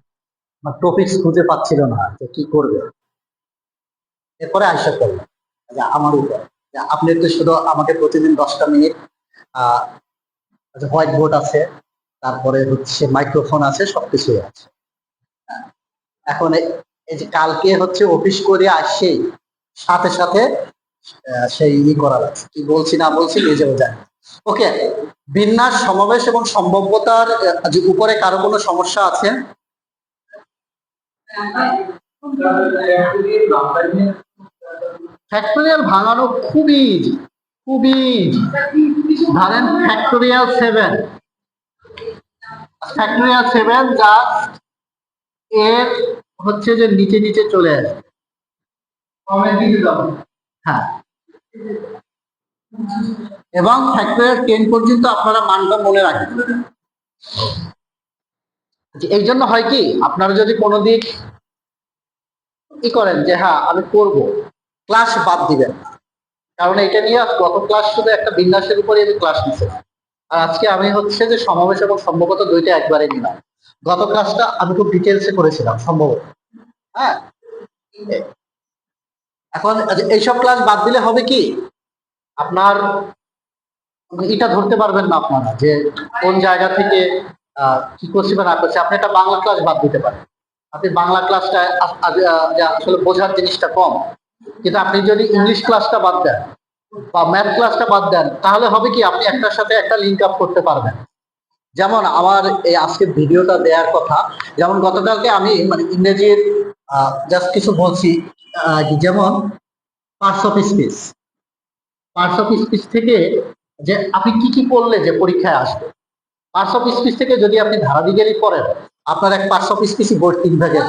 টপিক্স খুঁজে পাচ্ছিল না যে কি করবে। এরপরে আশা করলাম যে আমার উপর, যে আপনি তো শুধু আমাকে প্রতিদিন 10টা মিনিট, হোয়াইট বোর্ড আছে, তারপরে হচ্ছে মাইক্রোফোন আছে, সবকিছুই আছে। এখন এই যে কালকে হচ্ছে অফিস করে আসেই সাথে সাথে সেই করা লাগছে, কি বলছি না বলছি নিজেও জানি। ওকে, বিন্যাস, সমাবেশ এবং সম্ভাব্যতার যে উপরে কারো কোনো সমস্যা আছে? ফ্যাক্টোরিয়াল ভাঙানো খুবই ইজি, খুবই ইজি। ধরেন ফ্যাক্টোরিয়াল 7, ফ্যাক্টোরিয়াল 7 জাস্ট এর হচ্ছে যে নিচে নিচে চলে আসে। হ্যাঁ, এবং ফ্যাক্টোরিয়াল 10 পর্যন্ত আপনারা মানটা মনে রাখবেন। এই জন্য হয় কি, আপনারা যদি কোনো দিক কি করেন যে হ্যাঁ আমি করব, ক্লাস বাদ দিবেন না। কারণ এটা নিয়ে গত ক্লাস শুধু একটা বিন্যাসের উপরে আমি ক্লাস নিচ্ছি, আর আজকে আমি হচ্ছে যে সমাবেশ এবং সম্ভবত দুইটা একবারে নিলাম। গত ক্লাসটা আমি খুব ডিটেলসে করেছিলাম সম্ভবত। হ্যাঁ, এখন এইসব ক্লাস বাদ দিলে হবে কি, আপনার এটা ধরতে পারবেন না আপনারা যে কোন জায়গা থেকে কি করছি বা না করছি। আপনি একটা বাংলা ক্লাস বাদ দিতে পারেন, আপনি বাংলা ক্লাসটা আসলে বোঝার জিনিসটা কম, কিন্তু আপনি যদি ইংলিশ ক্লাসটা বাদ দেন বা ম্যাথ ক্লাসটা বাদ দেন, তাহলে হবে কি আপনি একটার সাথে একটা লিঙ্ক আপ করতে পারবেন। যেমন আমার এই আজকে ভিডিওটা দেওয়ার কথা, যেমন গতকালকে আমি মানে ইংরেজির জাস্ট কিছু বলছি, যেমন parts of speech, parts of speech থেকে যে আপনি কি কি পড়লে যে পরীক্ষায় আসবে। পার্টস অফ স্পিচ থেকে যদি আপনি ধারাবিজ্ঞানী পড়েন, আপনার এক পার্টস অফ স্পিচই বোর্ড 3 ভাগের,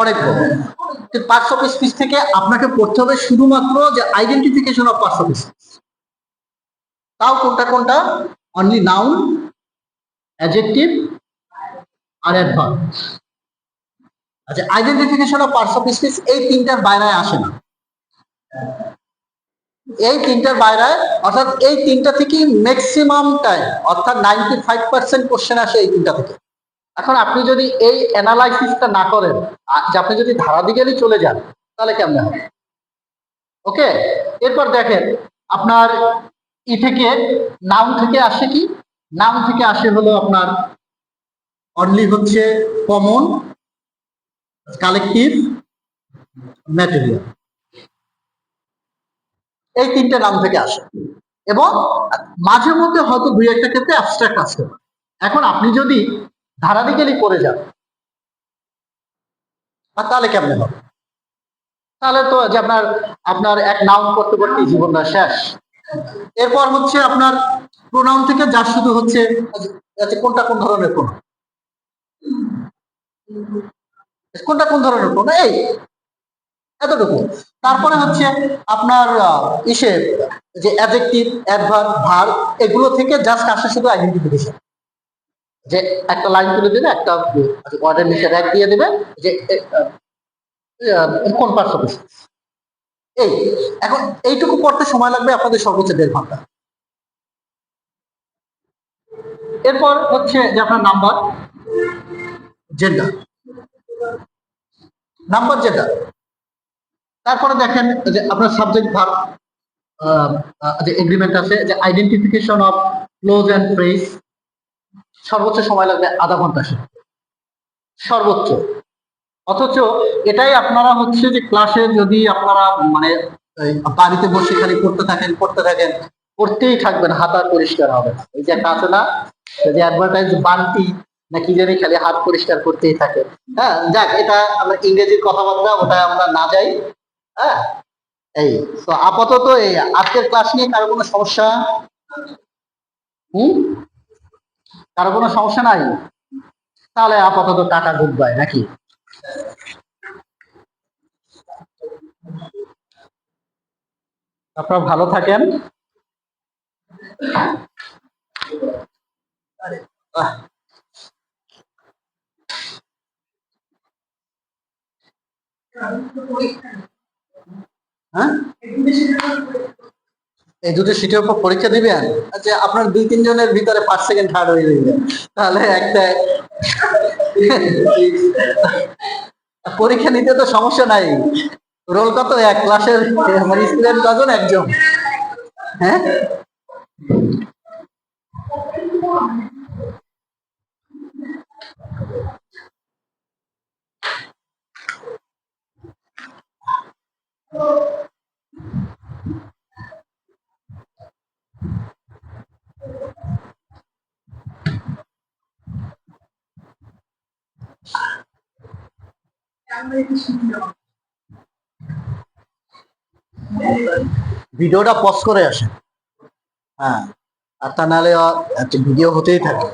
অনেক বড়। কিন্তু পার্টস অফ স্পিচ থেকে আপনাকে পড়তে হবে শুধুমাত্র যে identification of parts of speech. তাও কোনটা কোনটা? অনলি নাউন, অ্যাডজেক্টিভ আর অ্যাডভার্ব। আচ্ছা, identification of parts of speech এই তিনটার বাইরে আসে না, এই তিনটার বাইরে, অর্থাৎ এই তিনটা থেকে ম্যাক্সিমাম টাইম, অর্থাৎ 95% কোশ্চেন আসে এই তিনটা থেকে। এখন আপনি যদি এই অ্যানালাইসিসটা না করেন, যে আপনি যদি ধারাবিজ্ঞানী চলে যান, তাহলে কেমনে হবে? ওকে, এরপর দেখেন আপনার থেকে নাউন থেকে আসে কি, নাউন থেকে আসে হলো আপনার অনলি হচ্ছে কমন, কালেকটিভ, ম্যাটেরিয়াল, এই তিনটে নাম থেকে আসে, এবং মাঝে মধ্যে হয়তো দুই একটা ক্ষেত্রে অ্যাবস্ট্রাক্ট আসতে পারে। এখন আপনি যদি ধারাবিজ্ঞানী পড়ে যান, তাহলে কেমনে হবে? তাহলে তো যে আপনার আপনার এক নাউন করতে করতে জীবনটা শেষ। এরপর হচ্ছে আপনার প্রোনাউন থেকে যা শুধু হচ্ছে কোনটা কোন ধরনের প্রোনাউন, কোনটা কোন ধরনের প্রোনাউন, এই এতটুকু। তারপরে হচ্ছে আপনার ইসে যে অ্যাডজেক্টিভ, অ্যাডভার্ব, ভার্ব, এগুলো থেকে জাস্ট আসে শুধু আইডেন্টিফিকেশন, যে একটা লাইন তুলে দেবে, একটা ওয়ার্ডের নিচে র‍্যাক দিয়ে দেবে যে কোন পার্টস অফ স্পিচ। এই এখন এইটুকু পড়তে সময় লাগবে আপনাদের সর্বোচ্চ 1.5 ঘন্টা। এরপর হচ্ছে যে আপনার নাম্বার, জেন্ডার, নাম্বার, জেন্ডার। তারপরে দেখেন যে আপনার সাবজেক্ট ভার্ব, যে এগ্রিমেন্ট আছে, যে identification of close and phrase, সর্বোচ্চ সময় লাগবে আধা ঘন্টা শিখতে, সর্বোচ্চ। অথচ এটাই আপনারা হচ্ছে যে ক্লাসে যদি আপনারা মানে এই বাড়িতে বসে খালি পড়তে থাকেন পড়তেই থাকবেন, হাত আর পরিষ্কার হবে না। এই যে একটা আছে না, যে অ্যাডভার্টাইজ বান্টি না কি জানি, খালি হাত পরিষ্কার করতেই থাকে। হ্যাঁ, যাক, এটা আমরা ইংরেজির কথাবার্তা, ওটা আমরা না যাই। হ্যাঁ, এই তো আপাতত এই আজকের ক্লাস নিয়ে কারো কোনো সমস্যা? হুম, কারো কোনো সমস্যা নাই? তাহলে আপাতত টাটা, গুড বাই, নাকি? আপনারা ভালো থাকেন। আহ, হ্যাঁ, এই দুটো সিটের উপর পরীক্ষা দিবেন? আচ্ছা, আপনার 2-3 জনের ভিতরে ফার্স্ট সেকেন্ড থার্ড হয়ে যাবে, তাহলে একটা পরীক্ষা নিতে তো সমস্যা নাই। রোল কত? এক ক্লাসের মানে স্টুডেন্ট কজন? একজন। হ্যাঁ, ভিডিওটা পজ করে আসে। হ্যাঁ, আর তা নাহলে একটা ভিডিও হতেই থাকে।